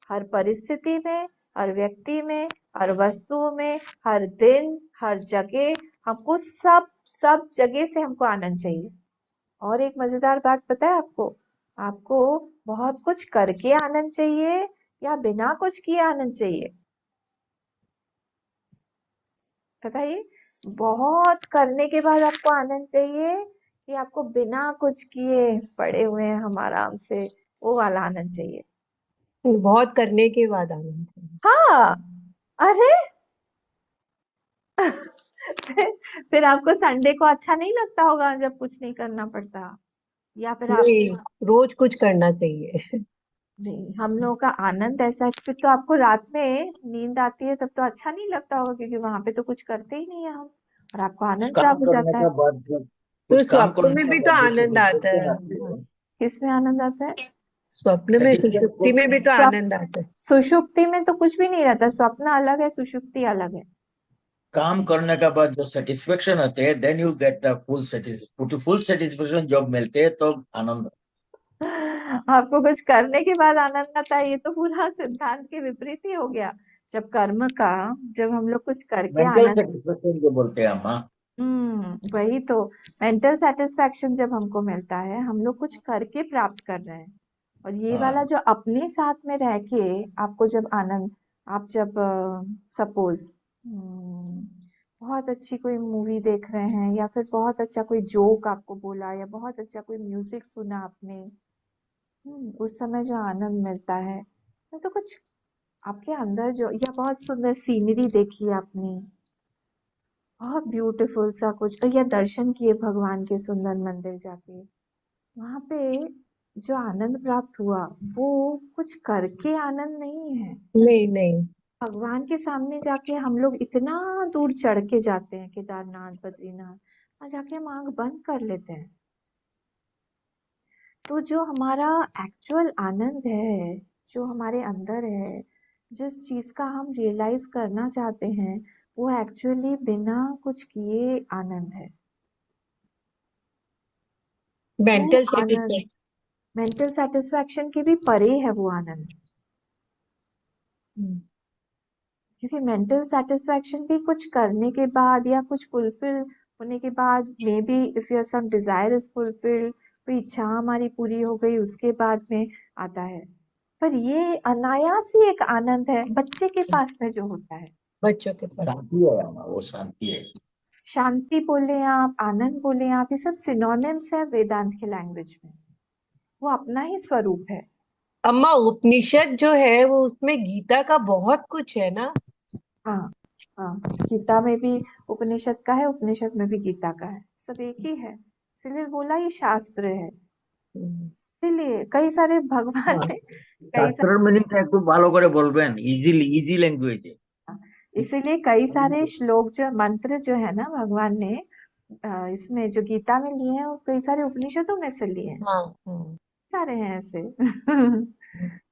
हर परिस्थिति में, हर व्यक्ति में, हर वस्तु में, हर दिन, हर जगह, हमको सब सब जगह से हमको आनंद चाहिए। और एक मजेदार बात पता है आपको? आपको बहुत कुछ करके आनंद चाहिए या बिना कुछ किए आनंद चाहिए? बताइए। बहुत करने के बाद आपको आनंद चाहिए कि आपको बिना कुछ किए पड़े हुए हैं हम आराम से, वो वाला आनंद चाहिए? बहुत करने के बाद आनंद चाहिए। हाँ। अरे फिर आपको संडे को अच्छा नहीं लगता होगा जब कुछ नहीं करना पड़ता? या फिर आप? नहीं, रोज कुछ करना चाहिए। नहीं, हम लोगों का आनंद ऐसा है। फिर तो आपको रात में नींद आती है तब तो अच्छा नहीं लगता होगा क्योंकि वहां पे तो कुछ करते ही नहीं है हम, और आपको कुछ आनंद काम प्राप्त हो करने जाता है। का बाद जब तो कुछ काम स्वप्न करने में का भी तो बाद जो आनंद आता सेटिस्फेक्शन है। आती है, किसमें आनंद आता है? स्वप्न में, सुषुप्ति में भी तो स्वप्न, आनंद आता है। सुषुप्ति में तो कुछ भी नहीं रहता। स्वप्न अलग है, सुषुप्ति अलग है। काम करने का बाद जो सेटिस्फेक्शन आते हैं, then you get the full satisfaction जब मिलते हैं तो आनंद। आपको कुछ करने के बाद आनंद आता है, ये तो पूरा सिद्धांत के विपरीत ही हो गया। जब कर्म का, जब हम लोग कुछ करके मेंटल आनंद, सेटिस्फेक्शन जो बोलते हैं हम, हाँ। वही तो। मेंटल सेटिस्फेक्शन जब हमको मिलता है, हम लोग कुछ करके प्राप्त कर रहे हैं। और ये वाला हाँ, जो अपने साथ में रह के आपको जब आनंद, आप जब सपोज बहुत अच्छी कोई मूवी देख रहे हैं या फिर बहुत अच्छा कोई जोक आपको बोला या बहुत अच्छा कोई म्यूजिक सुना आपने, उस समय जो आनंद मिलता है वो तो कुछ आपके अंदर जो, या बहुत सुंदर सीनरी देखी आपने, बहुत ब्यूटीफुल सा कुछ, या दर्शन किए भगवान के सुंदर मंदिर जाके, वहां पे जो आनंद प्राप्त हुआ वो कुछ करके आनंद नहीं है। नहीं नहीं। भगवान के सामने जाके हम लोग इतना दूर चढ़ के जाते हैं, केदारनाथ बद्रीनाथ, वहां जाके हम आंख बंद कर लेते हैं। तो जो हमारा एक्चुअल आनंद है, जो हमारे अंदर है, जिस चीज का हम रियलाइज करना चाहते हैं, वो एक्चुअली बिना कुछ किए आनंद है। वो मेंटल आनंद सेटिस्फेक्शन। मेंटल सेटिस्फैक्शन के भी परे है वो आनंद। क्योंकि मेंटल सेटिस्फैक्शन भी कुछ करने के बाद या कुछ फुलफिल होने के बाद, maybe if your some desire is fulfilled, कोई इच्छा हमारी पूरी हो गई, उसके बाद में आता है। पर ये अनायास ही एक आनंद है बच्चे के पास में जो होता है। बच्चों के साथ। शांति है हमारा, वो शांति है। शांति बोले आप, आनंद बोले आप, ये सब सिनोनिम्स है वेदांत के लैंग्वेज में। वो अपना ही स्वरूप है। अम्मा, उपनिषद जो है वो, उसमें गीता का बहुत कुछ है ना। हाँ, हाँ, गीता में भी उपनिषद का है, उपनिषद में भी गीता का है, सब एक ही है। इसलिए बोला ये शास्त्र है। हम्म। इसीलिए कई सारे भगवान हाँ, ने कई শাস্ত্রের মিনিংটা একটু ভালো করে বলবেন, इजी लैंग्वेज। इसीलिए कई सारे श्लोक जो मंत्र जो है ना भगवान ने इसमें जो गीता में लिए हैं, वो कई सारे उपनिषदों में से लिए हैं। हाँ हाँ। सारे हैं ऐसे।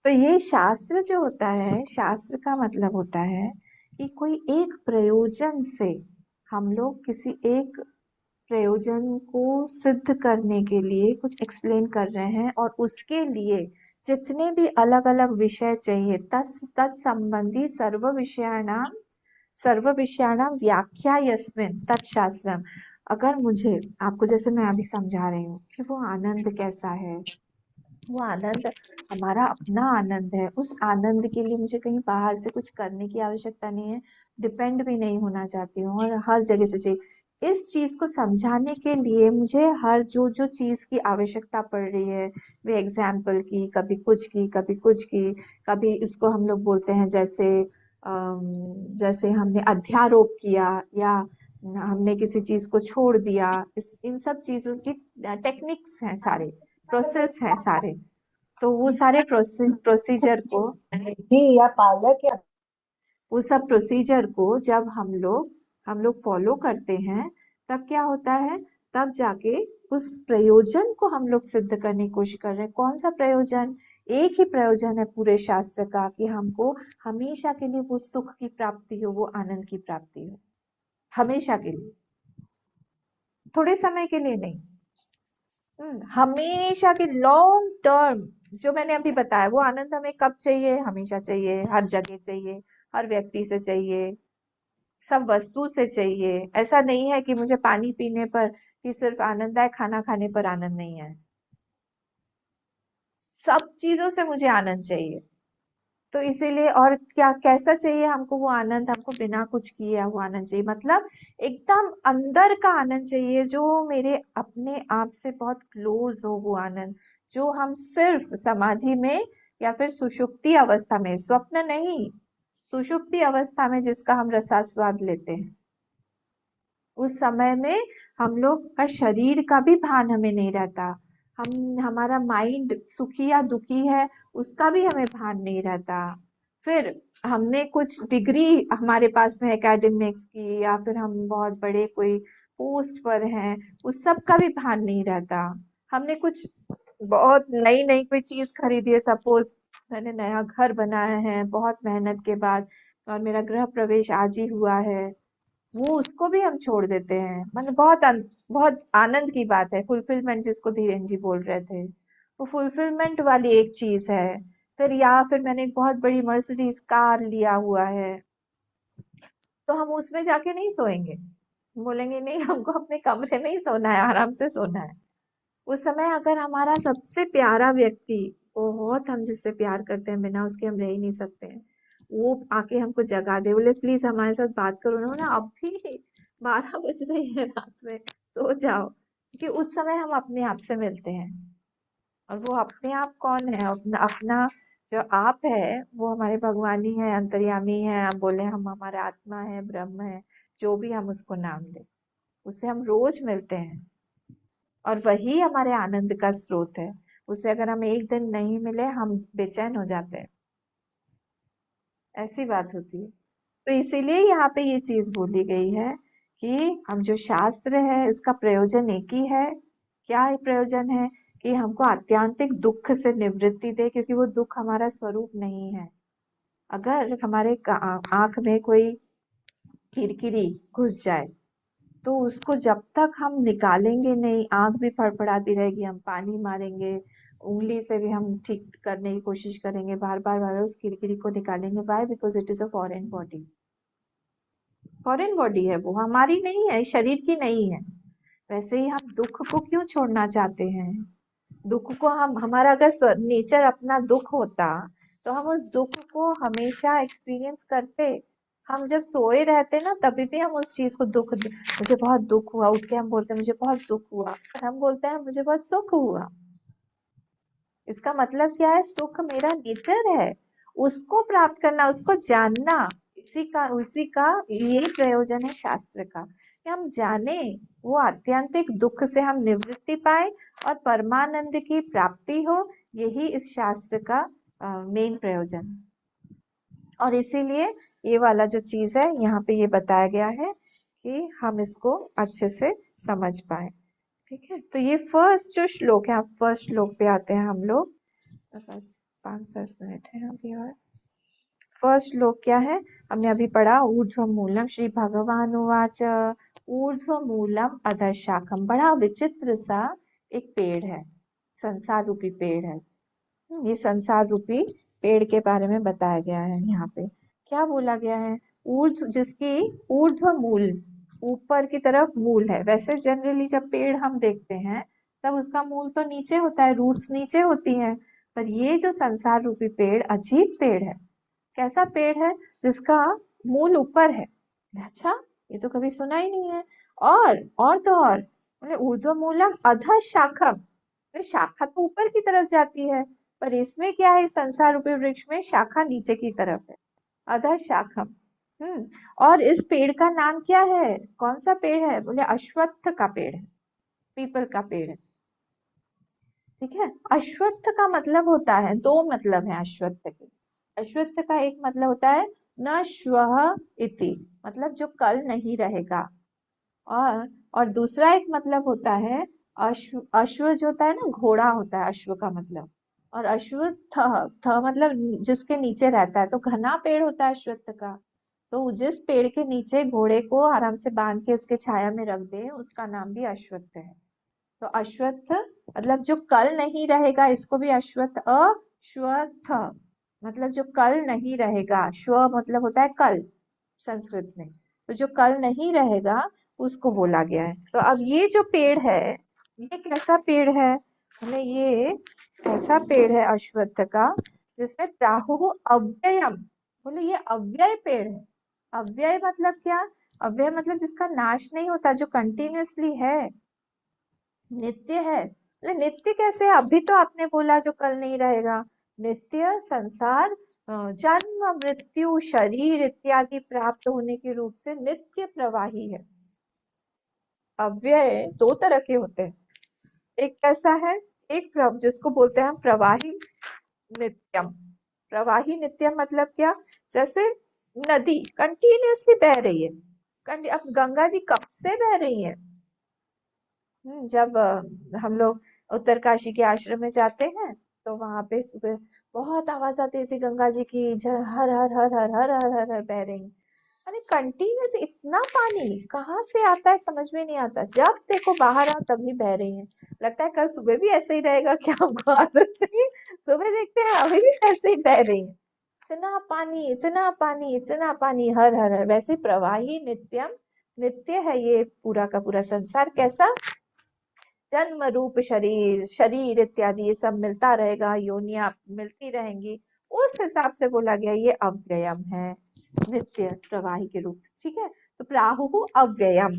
तो ये शास्त्र जो होता है, शास्त्र का मतलब होता है कि कोई एक प्रयोजन से हम लोग किसी एक प्रयोजन को सिद्ध करने के लिए कुछ एक्सप्लेन कर रहे हैं, और उसके लिए जितने भी अलग अलग विषय चाहिए तत्संबंधी सर्व विषयाणाम व्याख्या यस्मिन् तत्शास्त्रम। अगर मुझे आपको, जैसे मैं अभी समझा रही हूँ कि वो आनंद कैसा है, वो आनंद हमारा अपना आनंद है, उस आनंद के लिए मुझे कहीं बाहर से कुछ करने की आवश्यकता नहीं है, डिपेंड भी नहीं होना चाहती हूँ, और हर जगह से चाहिए। इस चीज को समझाने के लिए मुझे हर जो जो चीज की आवश्यकता पड़ रही है, वे एग्जाम्पल की, कभी कुछ की, कभी कुछ की, कभी इसको हम लोग बोलते हैं जैसे हमने अध्यारोप किया, या हमने किसी चीज को छोड़ दिया, इन सब चीजों की टेक्निक्स हैं, सारे प्रोसेस हैं सारे। तो वो सारे प्रोसीजर को, या पालक या वो सब प्रोसीजर को जब हम लोग फॉलो करते हैं, तब क्या होता है, तब जाके उस प्रयोजन को हम लोग सिद्ध करने की कोशिश कर रहे हैं। कौन सा प्रयोजन? एक ही प्रयोजन है पूरे शास्त्र का, कि हमको हमेशा के लिए वो सुख की प्राप्ति हो, वो आनंद की प्राप्ति हो, हमेशा के लिए, थोड़े समय के लिए नहीं। हमेशा के लॉन्ग टर्म, जो मैंने अभी बताया, वो आनंद हमें कब चाहिए? हमेशा चाहिए, हर जगह चाहिए, हर व्यक्ति से चाहिए, सब वस्तु से चाहिए। ऐसा नहीं है कि मुझे पानी पीने पर ही सिर्फ आनंद आए, खाना खाने पर आनंद नहीं है। सब चीजों से मुझे आनंद चाहिए। तो इसीलिए, और क्या कैसा चाहिए हमको वो आनंद? हमको बिना कुछ किए वो आनंद चाहिए, मतलब एकदम अंदर का आनंद चाहिए, जो मेरे अपने आप से बहुत क्लोज हो वो आनंद, जो हम सिर्फ समाधि में या फिर सुषुप्ति अवस्था में, स्वप्न नहीं, सुषुप्ति अवस्था में जिसका हम रसास्वाद लेते हैं, उस समय में हम लोग का शरीर का भी भान हमें नहीं रहता, हमारा माइंड सुखी या दुखी है उसका भी हमें भान नहीं रहता। फिर हमने कुछ डिग्री हमारे पास में एकेडमिक्स की, या फिर हम बहुत बड़े कोई पोस्ट पर हैं, उस सब का भी भान नहीं रहता। हमने कुछ बहुत नई नई कोई चीज खरीदी है, सपोज मैंने नया घर बनाया है बहुत मेहनत के बाद, और मेरा गृह प्रवेश आज ही हुआ है, वो उसको भी हम छोड़ देते हैं। मतलब बहुत आनंद की बात है, फुलफिलमेंट जिसको धीरेन जी बोल रहे थे, वो फुलफिलमेंट वाली एक चीज है। फिर या फिर मैंने एक बहुत बड़ी मर्सिडीज कार लिया हुआ है, तो हम उसमें जाके नहीं सोएंगे, बोलेंगे नहीं हमको अपने कमरे में ही सोना है, आराम से सोना है। उस समय अगर हमारा सबसे प्यारा व्यक्ति, बहुत हम जिससे प्यार करते हैं, बिना उसके हम रह ही नहीं सकते हैं, वो आके हमको जगा दे, बोले प्लीज हमारे साथ बात करो ना, बोला अभी 12 बज रही है रात में, सो जाओ, क्योंकि उस समय हम अपने आप से मिलते हैं। और वो अपने आप कौन है? अपना जो आप है वो हमारे भगवान ही है, अंतर्यामी है, हम बोले हम हमारा आत्मा है, ब्रह्म है, जो भी हम उसको नाम दे, उससे हम रोज मिलते हैं, और वही हमारे आनंद का स्रोत है। उससे अगर हम एक दिन नहीं मिले, हम बेचैन हो जाते हैं, ऐसी बात होती है। तो इसीलिए यहाँ पे ये चीज बोली गई है कि हम जो शास्त्र है उसका प्रयोजन एक ही है। क्या प्रयोजन है? कि हमको आत्यांतिक दुख से निवृत्ति दे, क्योंकि वो दुख हमारा स्वरूप नहीं है। अगर हमारे आंख में कोई किरकिरी घुस जाए, तो उसको जब तक हम निकालेंगे नहीं, आंख भी फड़फड़ाती रहेगी, हम पानी मारेंगे, उंगली से भी हम ठीक करने की कोशिश करेंगे, बार बार बार उस किरकिरी को निकालेंगे। Why? Because it is a foreign body, foreign body है, वो हमारी नहीं है, शरीर की नहीं है। वैसे ही हम दुख को क्यों छोड़ना चाहते हैं? दुख को हमारा अगर नेचर अपना दुख होता, तो हम उस दुख को हमेशा एक्सपीरियंस करते। हम जब सोए रहते ना, तभी भी हम उस चीज को मुझे बहुत दुख हुआ, उठ के हम बोलते हैं मुझे बहुत दुख हुआ, और हम बोलते हैं मुझे बहुत सुख हुआ। इसका मतलब क्या है? सुख मेरा नेचर है, उसको प्राप्त करना, उसको जानना, उसी का ये प्रयोजन है शास्त्र का, कि हम जाने, वो आत्यंतिक दुख से हम निवृत्ति पाए और परमानंद की प्राप्ति हो। यही इस शास्त्र का मेन प्रयोजन है। और इसीलिए ये वाला जो चीज है यहाँ पे ये बताया गया है कि हम इसको अच्छे से समझ पाए। ठीक है, तो ये फर्स्ट जो श्लोक है, फर्स्ट श्लोक पे आते हैं हम लोग, बस 5-10 मिनट है अभी और। फर्स्ट श्लोक क्या है, हमने अभी पढ़ा, ऊर्ध्वमूलम श्री भगवान उवाच ऊर्ध्वमूलम अधशाखम। बड़ा विचित्र सा एक पेड़ है, संसार रूपी पेड़ है। ये संसार रूपी पेड़ के बारे में बताया गया है। यहाँ पे क्या बोला गया है, ऊर्ध्व, जिसकी ऊर्ध्व मूल, ऊपर की तरफ मूल है। वैसे जनरली जब पेड़ हम देखते हैं तब उसका मूल तो नीचे होता है, रूट्स नीचे होती हैं, पर ये जो संसार रूपी पेड़ अजीब पेड़ है। कैसा पेड़ है, जिसका मूल ऊपर है। अच्छा, ये तो कभी सुना ही नहीं है। और तो और मतलब ऊर्ध्व मूलम अधः शाखम, शाखा तो ऊपर की तरफ जाती है, पर इसमें क्या है, संसार रूपी वृक्ष में शाखा नीचे की तरफ है, अधः शाखम। और इस पेड़ का नाम क्या है, कौन सा पेड़ है, बोले अश्वत्थ का पेड़ है, पीपल का पेड़ है। ठीक है, अश्वत्थ का मतलब होता है, दो मतलब है अश्वत्थ के। अश्वत्थ का एक मतलब होता है न श्वः इति, मतलब जो कल नहीं रहेगा। और दूसरा एक मतलब होता है अश्व जो होता है ना, घोड़ा होता है अश्व का मतलब। और अश्वत्थ मतलब जिसके नीचे रहता है, तो घना पेड़ होता है अश्वत्थ का। तो जिस पेड़ के नीचे घोड़े को आराम से बांध के उसके छाया में रख दे, उसका नाम भी अश्वत्थ है। तो अश्वत्थ मतलब जो कल नहीं रहेगा, इसको भी अश्वत्थ, अश्वत्थ मतलब जो कल नहीं रहेगा, श्व मतलब होता है कल संस्कृत में, तो जो कल नहीं रहेगा उसको बोला गया है। तो अब ये जो पेड़ है, ये कैसा पेड़ है, मतलब ये ऐसा पेड़ है अश्वत्थ का जिसमें प्राहु अव्ययम, बोले ये अव्यय पेड़ है। अव्यय मतलब क्या, अव्यय मतलब जिसका नाश नहीं होता, जो कंटिन्यूअसली है, नित्य है। मतलब नित्य कैसे, अभी तो आपने बोला जो कल नहीं रहेगा। नित्य संसार जन्म मृत्यु शरीर इत्यादि प्राप्त होने के रूप से नित्य प्रवाही है। अव्यय दो तरह के होते हैं, एक कैसा है, एक जिसको बोलते हैं हम प्रवाही नित्यम। प्रवाही नित्यम मतलब क्या, जैसे नदी कंटिन्यूअसली बह रही है। अब गंगा जी कब से बह रही है, जब हम लोग उत्तरकाशी के आश्रम में जाते हैं तो वहां पे सुबह बहुत आवाज आती थी गंगा जी की, हर हर हर हर हर हर हर हर बह रही। अरे कंटिन्यूस इतना पानी कहाँ से आता है, समझ में नहीं आता। जब देखो बाहर आओ तभी बह रही है। लगता है कल सुबह भी ऐसे ही रहेगा क्या, हमको आदत नहीं। सुबह देखते हैं अभी भी ऐसे ही बह रही है। इतना पानी इतना पानी इतना पानी, हर हर हर। वैसे प्रवाही नित्यम, नित्य है ये पूरा का पूरा संसार। कैसा, जन्म रूप शरीर, शरीर इत्यादि ये सब मिलता रहेगा, योनियां मिलती रहेंगी, उस हिसाब से बोला गया ये अव्ययम है, नित्य प्रवाही के रूप से। ठीक है, तो प्राहु अव्ययम।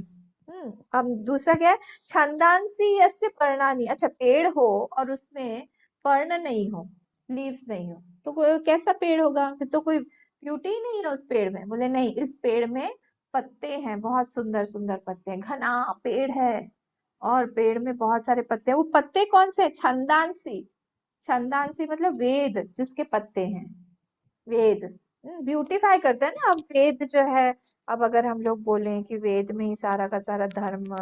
अब दूसरा क्या है, छंदांसी यस्य पर्णानि। अच्छा, पेड़ हो और उसमें पर्ण नहीं हो, लीव्स नहीं हो, तो कोई कैसा पेड़ होगा, फिर तो कोई ब्यूटी ही नहीं है उस पेड़ में। बोले नहीं, इस पेड़ में पत्ते हैं, बहुत सुंदर सुंदर पत्ते हैं, घना पेड़ है और पेड़ में बहुत सारे पत्ते हैं। वो पत्ते कौन से, छंदांसी। छंदांसी मतलब वेद जिसके पत्ते हैं, वेद ब्यूटीफाई करते हैं ना। अब वेद जो है, अब अगर हम लोग बोलें कि वेद में ही सारा का सारा धर्म,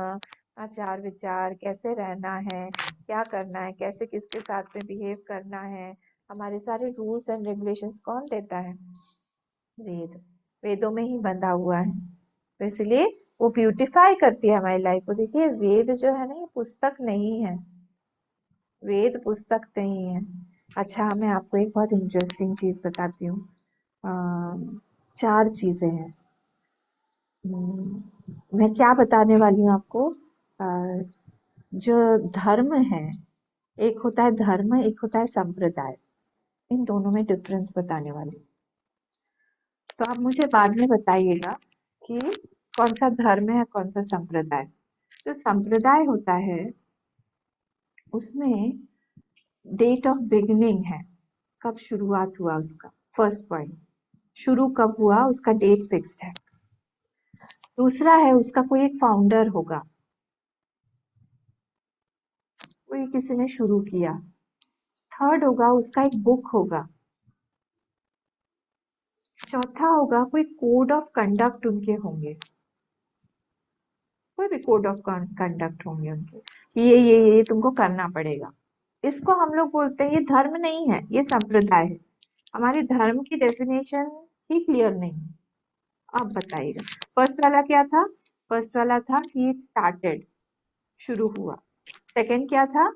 आचार विचार, कैसे रहना है, क्या करना है, कैसे किसके साथ में बिहेव करना है, हमारे सारे रूल्स एंड रेगुलेशंस कौन देता है, वेद। वेदों में ही बंधा हुआ है, तो इसलिए वो ब्यूटीफाई करती है हमारी लाइफ को। देखिए वेद जो है ना, ये पुस्तक नहीं है, वेद पुस्तक नहीं है। अच्छा, मैं आपको एक बहुत इंटरेस्टिंग चीज बताती हूँ। 4 चीजें हैं। मैं क्या बताने वाली हूँ आपको, जो धर्म है, एक होता है धर्म, एक होता है संप्रदाय, इन दोनों में डिफरेंस बताने वाली। तो आप मुझे बाद में बताइएगा कि कौन सा धर्म है कौन सा संप्रदाय। जो संप्रदाय होता है उसमें डेट ऑफ बिगिनिंग है, कब शुरुआत हुआ उसका, फर्स्ट पॉइंट, शुरू कब हुआ उसका डेट फिक्स्ड है। दूसरा है उसका कोई एक फाउंडर होगा, कोई किसी ने शुरू किया। थर्ड होगा उसका एक बुक होगा। चौथा होगा कोई कोड ऑफ कंडक्ट उनके होंगे, कोई भी कोड ऑफ कंडक्ट होंगे उनके, ये तुमको करना पड़ेगा। इसको हम लोग बोलते हैं, ये धर्म नहीं है, ये संप्रदाय है। हमारे धर्म की डेफिनेशन ही क्लियर नहीं है। आप बताइएगा। फर्स्ट वाला क्या था? फर्स्ट वाला था कि इट स्टार्टेड, शुरू हुआ। सेकंड क्या था?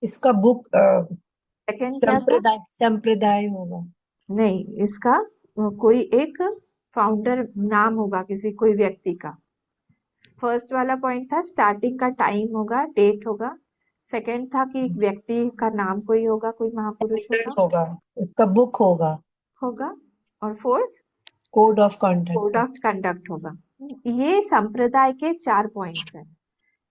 इसका बुक सेकंड क्या था? संप्रदाय होगा। नहीं, इसका कोई एक फाउंडर नाम होगा, किसी कोई व्यक्ति का। फर्स्ट वाला पॉइंट था स्टार्टिंग का टाइम होगा, डेट होगा। सेकंड था कि एक व्यक्ति का नाम कोई होगा, कोई महापुरुष होगा इसका बुक होगा। होगा। और fourth code of code conduct. Of conduct होगा। ये संप्रदाय के 4 पॉइंट्स हैं।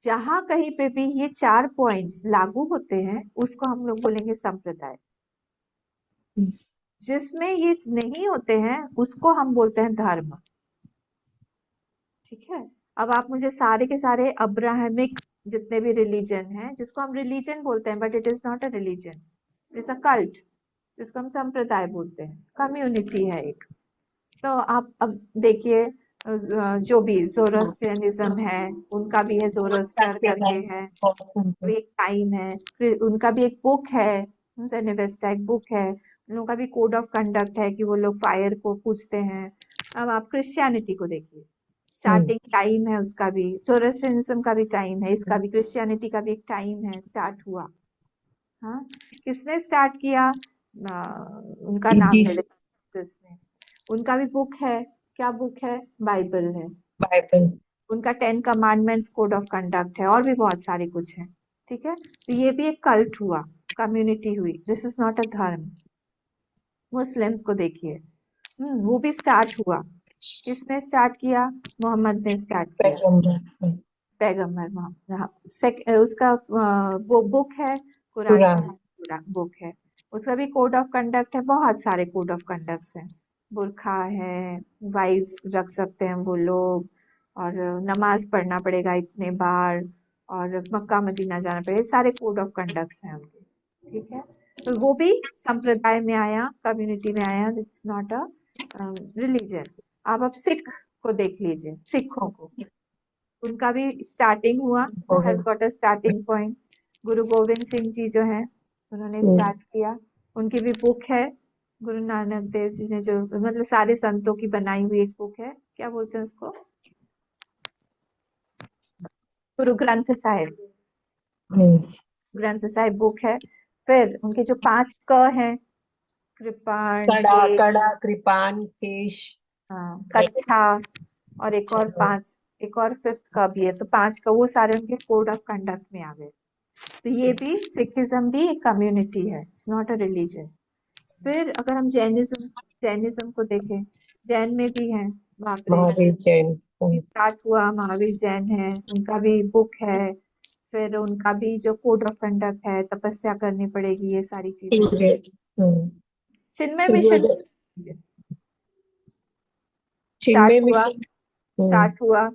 जहां कहीं पे भी ये 4 पॉइंट्स लागू होते हैं उसको हम लोग बोलेंगे संप्रदाय। जिसमें ये नहीं होते हैं उसको हम बोलते हैं धर्म। ठीक है। अब आप मुझे सारे के सारे अब्राहमिक जितने भी रिलीजन हैं, जिसको हम रिलीजन बोलते हैं but it is not a religion, it's a cult, जिसको हम संप्रदाय बोलते हैं, कम्युनिटी है एक। तो आप अब देखिए, जो भी ज़ोरोस्ट्रियनिज्म है उनका भी है, ज़ोरोस्टर करके है, तो एक टाइम है। फिर उनका भी एक बुक है, ज़ेनिवेस्टा एक बुक है। उन लोगों का भी कोड ऑफ कंडक्ट है कि वो लोग फायर को पूजते हैं। अब आप क्रिश्चियनिटी को देखिए, स्टार्टिंग टाइम है उसका भी, ज़ोरोस्ट्रियनिज्म का भी टाइम है, इसका भी, क्रिश्चियनिटी का भी एक टाइम है, स्टार्ट हुआ। हाँ, किसने स्टार्ट किया? उनका नाम ले लेते हैं। उनका भी बुक है। क्या बुक है? बाइबल है। बाइबल। उनका 10 कमांडमेंट्स कोड ऑफ कंडक्ट है, और भी बहुत सारे कुछ है। ठीक है। तो ये भी एक कल्ट हुआ, कम्युनिटी हुई। दिस इज नॉट अ धर्म। मुस्लिम्स को देखिए, वो भी स्टार्ट हुआ। किसने स्टार्ट किया? मोहम्मद ने स्टार्ट किया, पैगंबर मोहम्मद। हाँ, उसका वो बुक है कुरान बुक है। उसका भी कोड ऑफ कंडक्ट है, बहुत सारे कोड ऑफ कंडक्ट्स हैं। बुरखा है, वाइव्स रख सकते हैं वो लोग, और नमाज पढ़ना पड़ेगा इतने बार, और मक्का मदीना जाना पड़ेगा, सारे कोड ऑफ कंडक्ट्स हैं उनके। ठीक है। तो वो भी संप्रदाय में आया, कम्युनिटी में आया, इट्स नॉट अ रिलीजन। अब सिख को देख लीजिए, सिखों को, उनका भी स्टार्टिंग हुआ, has got a starting point. गुरु गोविंद सिंह जी जो हैं, उन्होंने स्टार्ट किया। उनकी भी बुक है, गुरु नानक देव जी ने जो, मतलब सारे संतों की बनाई हुई एक बुक है, क्या बोलते हैं उसको? गुरु ग्रंथ साहिब। ग्रंथ साहिब बुक है। फिर उनके जो 5 क हैं, कृपाण, कड़ा, कृपान, केश, कच्छा, और एक और 5, एक और 5th का भी है, तो 5 का, वो सारे उनके कोड ऑफ कंडक्ट में आ गए। तो ये भी, सिखिज्म भी एक कम्युनिटी है, इट्स नॉट अ रिलीजन। फिर अगर हम जैनिज्म को देखें, जैन में भी है, महावीर जैन स्टार्ट हुआ, महावीर जैन है, उनका भी बुक है। फिर उनका भी जो कोड ऑफ कंडक्ट है, तपस्या करनी पड़ेगी, ये सारी चीजें। चिन्मय मिशन स्टार्ट हुआ।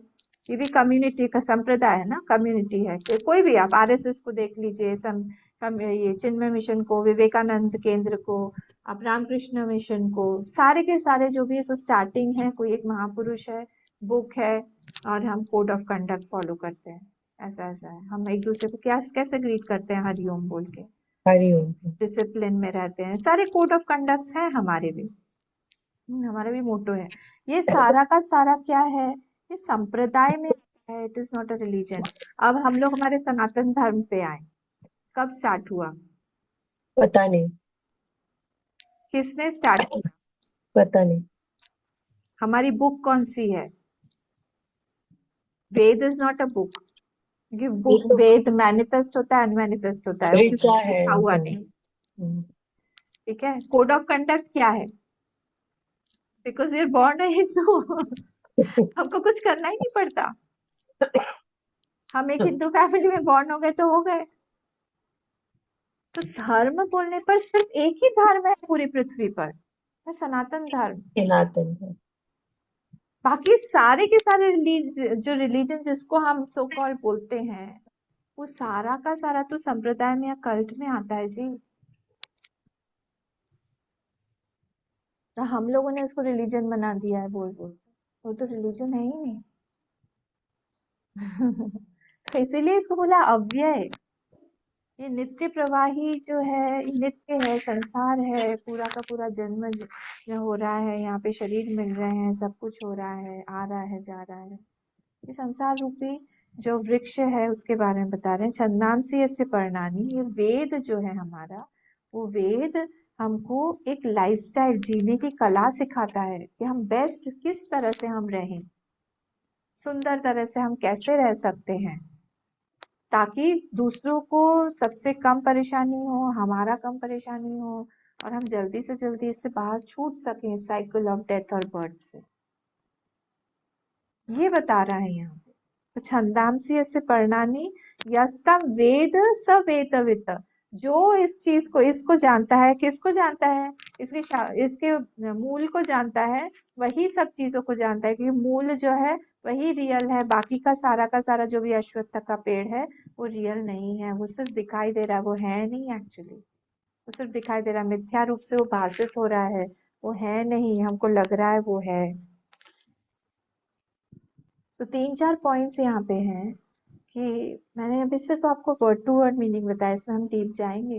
ये भी कम्युनिटी का संप्रदाय है ना, कम्युनिटी है। कोई भी, आप आरएसएस को देख लीजिए, ये चिन्मय मिशन को, विवेकानंद केंद्र को, आप रामकृष्ण मिशन को, सारे के सारे जो भी ऐसा स्टार्टिंग है, कोई एक महापुरुष है, बुक है, और हम कोड ऑफ कंडक्ट फॉलो करते हैं। ऐसा ऐसा है, हम एक दूसरे को क्या कैसे ग्रीट करते हैं? हरिओम बोल के, हरिओम। डिसिप्लिन में रहते हैं, सारे कोड ऑफ कंडक्ट्स हैं हमारे भी। हमारा भी मोटो है। ये सारा का सारा क्या है? ये संप्रदाय में है, it is not a religion. अब हम लोग हमारे सनातन धर्म पे आए, कब स्टार्ट हुआ? पता नहीं। किसने स्टार्ट किया? पता नहीं। हमारी बुक कौन सी है? Veda is not a book. Book, Veda manifest होता है, अनमैनिफेस्ट होता है, वो किसी को लिखा हुआ नहीं। ठीक है। कोड ऑफ कंडक्ट क्या है? बिकॉज वी आर बोर्न अ हिंदू, हमको कुछ करना ही नहीं पड़ता। हम एक हिंदू फैमिली में बॉर्न हो गए तो हो गए। तो धर्म बोलने पर सिर्फ एक ही धर्म है पूरी पृथ्वी पर, है सनातन धर्म। सनातन धर्म। बाकी सारे के सारे जो रिलीजन जिसको हम सो कॉल्ड बोलते हैं, वो सारा का सारा तो संप्रदाय में या कल्ट में आता है जी। तो हम लोगों ने उसको रिलीजन बना दिया है बोल बोल, वो तो रिलीजन है ही नहीं। तो इसीलिए इसको बोला अव्यय। ये नित्य प्रवाही जो है, ये नित्य है, संसार है, पूरा का पूरा जन्म जो हो रहा है, यहाँ पे शरीर मिल रहे हैं, सब कुछ हो रहा है, आ रहा है, जा रहा है। ये संसार रूपी जो वृक्ष है उसके बारे में बता रहे हैं। छंदांसि यस्य पर्णानि, ये वेद जो है हमारा, वो वेद हमको एक लाइफस्टाइल जीने की कला सिखाता है कि हम बेस्ट किस तरह से हम रहें, सुंदर तरह से हम कैसे रह सकते हैं, ताकि दूसरों को सबसे कम परेशानी हो, हमारा कम परेशानी हो, और हम जल्दी से जल्दी इससे बाहर छूट सकें, साइकिल ऑफ डेथ और बर्थ से। ये बता रहा है यहाँ पे। तो छंदांसि यस्य पर्णानि यस्तम वेद स वेदवित्, जो इस चीज को, इसको जानता है, किसको जानता है, इसके मूल को जानता है, वही सब चीजों को जानता है, क्योंकि मूल जो है वही रियल है, बाकी का सारा जो भी अश्वत्थ का पेड़ है वो रियल नहीं है, वो सिर्फ दिखाई दे रहा है, वो है नहीं एक्चुअली, वो सिर्फ दिखाई दे रहा है, मिथ्या रूप से वो भाषित हो रहा है, वो है नहीं, हमको लग रहा है वो है। तो 3-4 पॉइंट्स यहाँ पे हैं कि मैंने अभी सिर्फ आपको वर्ड टू वर्ड मीनिंग बताया, इसमें हम डीप जाएंगे।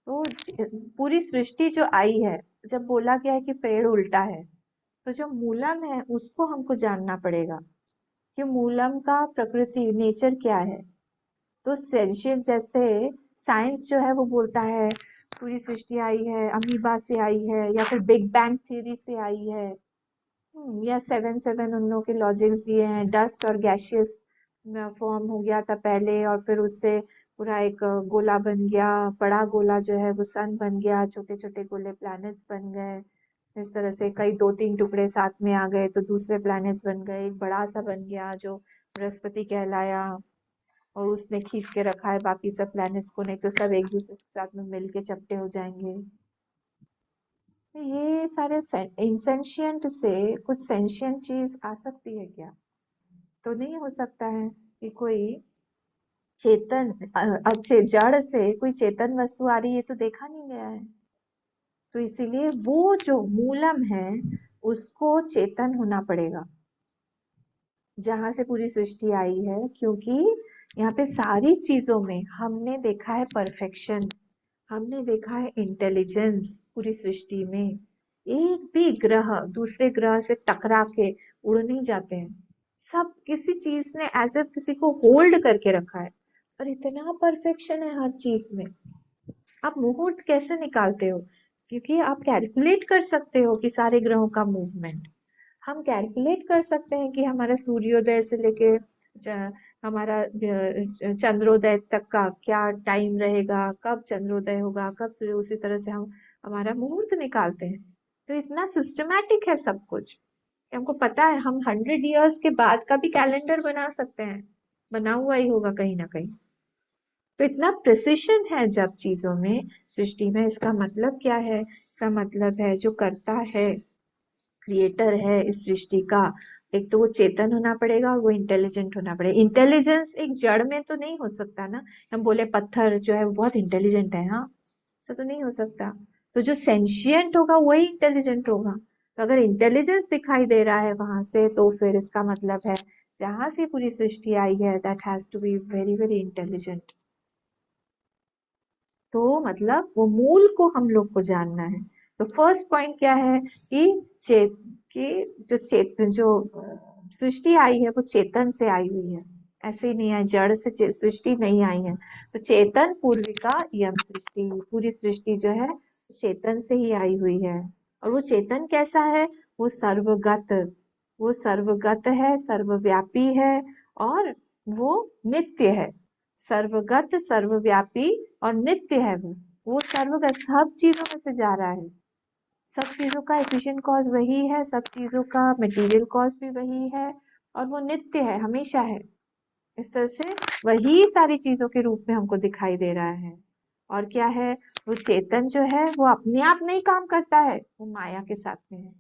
तो पूरी सृष्टि जो आई है, जब बोला गया है कि पेड़ उल्टा है, तो जो मूलम है उसको हमको जानना पड़ेगा कि मूलम का प्रकृति नेचर क्या है। तो सेंशियंट, जैसे साइंस जो है वो बोलता है पूरी सृष्टि आई है अमीबा से आई है, या फिर बिग बैंग थ्योरी से आई है, या 7-7 उन लोगों के लॉजिक्स दिए हैं, डस्ट और गैशियस फॉर्म हो गया था पहले, और फिर उससे पूरा एक गोला बन गया, बड़ा गोला जो है वो सन बन गया, छोटे छोटे गोले प्लैनेट्स बन गए, इस तरह से कई 2-3 टुकड़े साथ में आ गए तो दूसरे प्लैनेट्स बन गए, एक बड़ा सा बन गया जो बृहस्पति कहलाया, और उसने खींच के रखा है बाकी सब प्लैनेट्स को, नहीं तो सब एक दूसरे के साथ में मिलके चपटे हो जाएंगे। ये सारे इंसेंशियंट से कुछ सेंशियंट चीज आ सकती है क्या? तो नहीं हो सकता है कि कोई चेतन अच्छे जड़ से कोई चेतन वस्तु आ रही है, तो देखा नहीं गया है। तो इसीलिए वो जो मूलम है उसको चेतन होना पड़ेगा, जहां से पूरी सृष्टि आई है, क्योंकि यहाँ पे सारी चीजों में हमने देखा है परफेक्शन, हमने देखा है इंटेलिजेंस पूरी सृष्टि में। एक भी ग्रह दूसरे ग्रह से टकरा के उड़ नहीं जाते हैं, सब किसी चीज ने एज इफ किसी को होल्ड करके रखा है, और इतना परफेक्शन है हर चीज में। आप मुहूर्त कैसे निकालते हो? क्योंकि आप कैलकुलेट कर सकते हो कि सारे ग्रहों का मूवमेंट, हम कैलकुलेट कर सकते हैं कि हमारा सूर्योदय से लेके हमारा चंद्रोदय तक का क्या टाइम रहेगा, कब चंद्रोदय होगा, कब सूर्य, उसी तरह से हम हमारा मुहूर्त निकालते हैं। तो इतना सिस्टमैटिक है सब कुछ, हमको पता है, हम 100 इयर्स के बाद का भी कैलेंडर बना सकते हैं, बना हुआ ही होगा कहीं ना कहीं। तो इतना प्रिसिशन है जब चीजों में, सृष्टि में। इसका मतलब क्या है? इसका मतलब है जो करता है, क्रिएटर है इस सृष्टि का, एक तो वो चेतन होना पड़ेगा और वो इंटेलिजेंट होना पड़ेगा। इंटेलिजेंस एक जड़ में तो नहीं हो सकता ना, हम बोले पत्थर जो है वो बहुत इंटेलिजेंट है, हाँ, ऐसा तो नहीं हो सकता। तो जो सेंशियंट होगा वही इंटेलिजेंट होगा। तो अगर इंटेलिजेंस दिखाई दे रहा है वहां से, तो फिर इसका मतलब है जहां से पूरी सृष्टि आई है, that has to be very very intelligent. तो मतलब वो मूल को हम लोग को जानना है। तो फर्स्ट पॉइंट क्या है कि जो सृष्टि आई है वो चेतन से आई हुई है, ऐसे ही नहीं है, जड़ से सृष्टि नहीं आई है। तो चेतन पूर्विका यम सृष्टि, पूरी सृष्टि जो है चेतन से ही आई हुई है। और वो चेतन कैसा है? वो सर्वगत है, सर्वव्यापी है, और वो नित्य है। सर्वगत, सर्वव्यापी और नित्य है। वो सर्वगत, सब चीजों में से जा रहा है, सब चीजों का एफिशिएंट कॉज वही है, सब चीजों का मटेरियल कॉज भी वही है, और वो नित्य है, हमेशा है। इस तरह से वही सारी चीजों के रूप में हमको दिखाई दे रहा है। और क्या है? वो चेतन जो है वो अपने आप नहीं काम करता है, वो माया के साथ में है,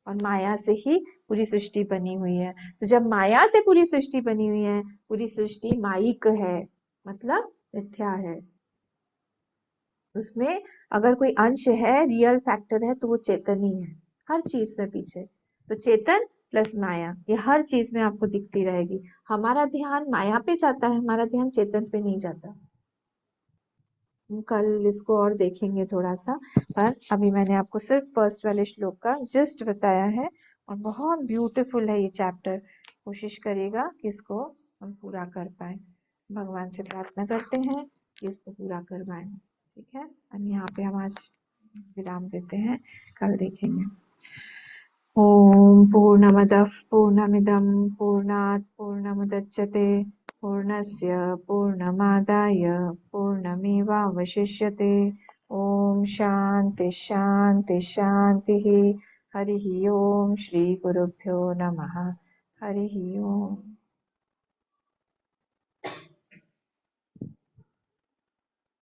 और माया से ही पूरी सृष्टि बनी हुई है। तो जब माया से पूरी सृष्टि बनी हुई है, पूरी सृष्टि माइक है, मतलब मिथ्या है, उसमें अगर कोई अंश है, रियल फैक्टर है, तो वो चेतन ही है हर चीज में पीछे। तो चेतन प्लस माया, ये हर चीज में आपको दिखती रहेगी। हमारा ध्यान माया पे जाता है, हमारा ध्यान चेतन पे नहीं जाता। कल इसको और देखेंगे थोड़ा सा, पर अभी मैंने आपको सिर्फ फर्स्ट वाले श्लोक का जस्ट बताया है और बहुत ब्यूटीफुल है ये चैप्टर। कोशिश करिएगा कि इसको हम पूरा कर पाए। भगवान से प्रार्थना करते हैं कि इसको पूरा करवाएं। ठीक है, और यहाँ पे हम आज विराम देते हैं, कल देखेंगे। ओम पूर्णमदः पूर्णमिदं पूर्णात् पूर्णमुदच्यते पूर्णस्य पूर्णमादाय पूर्णमेवावशिष्यते। ओम शांति शांति शांतिः। हरिः ओम। श्री गुरुभ्यो नमः। हरिः ओम।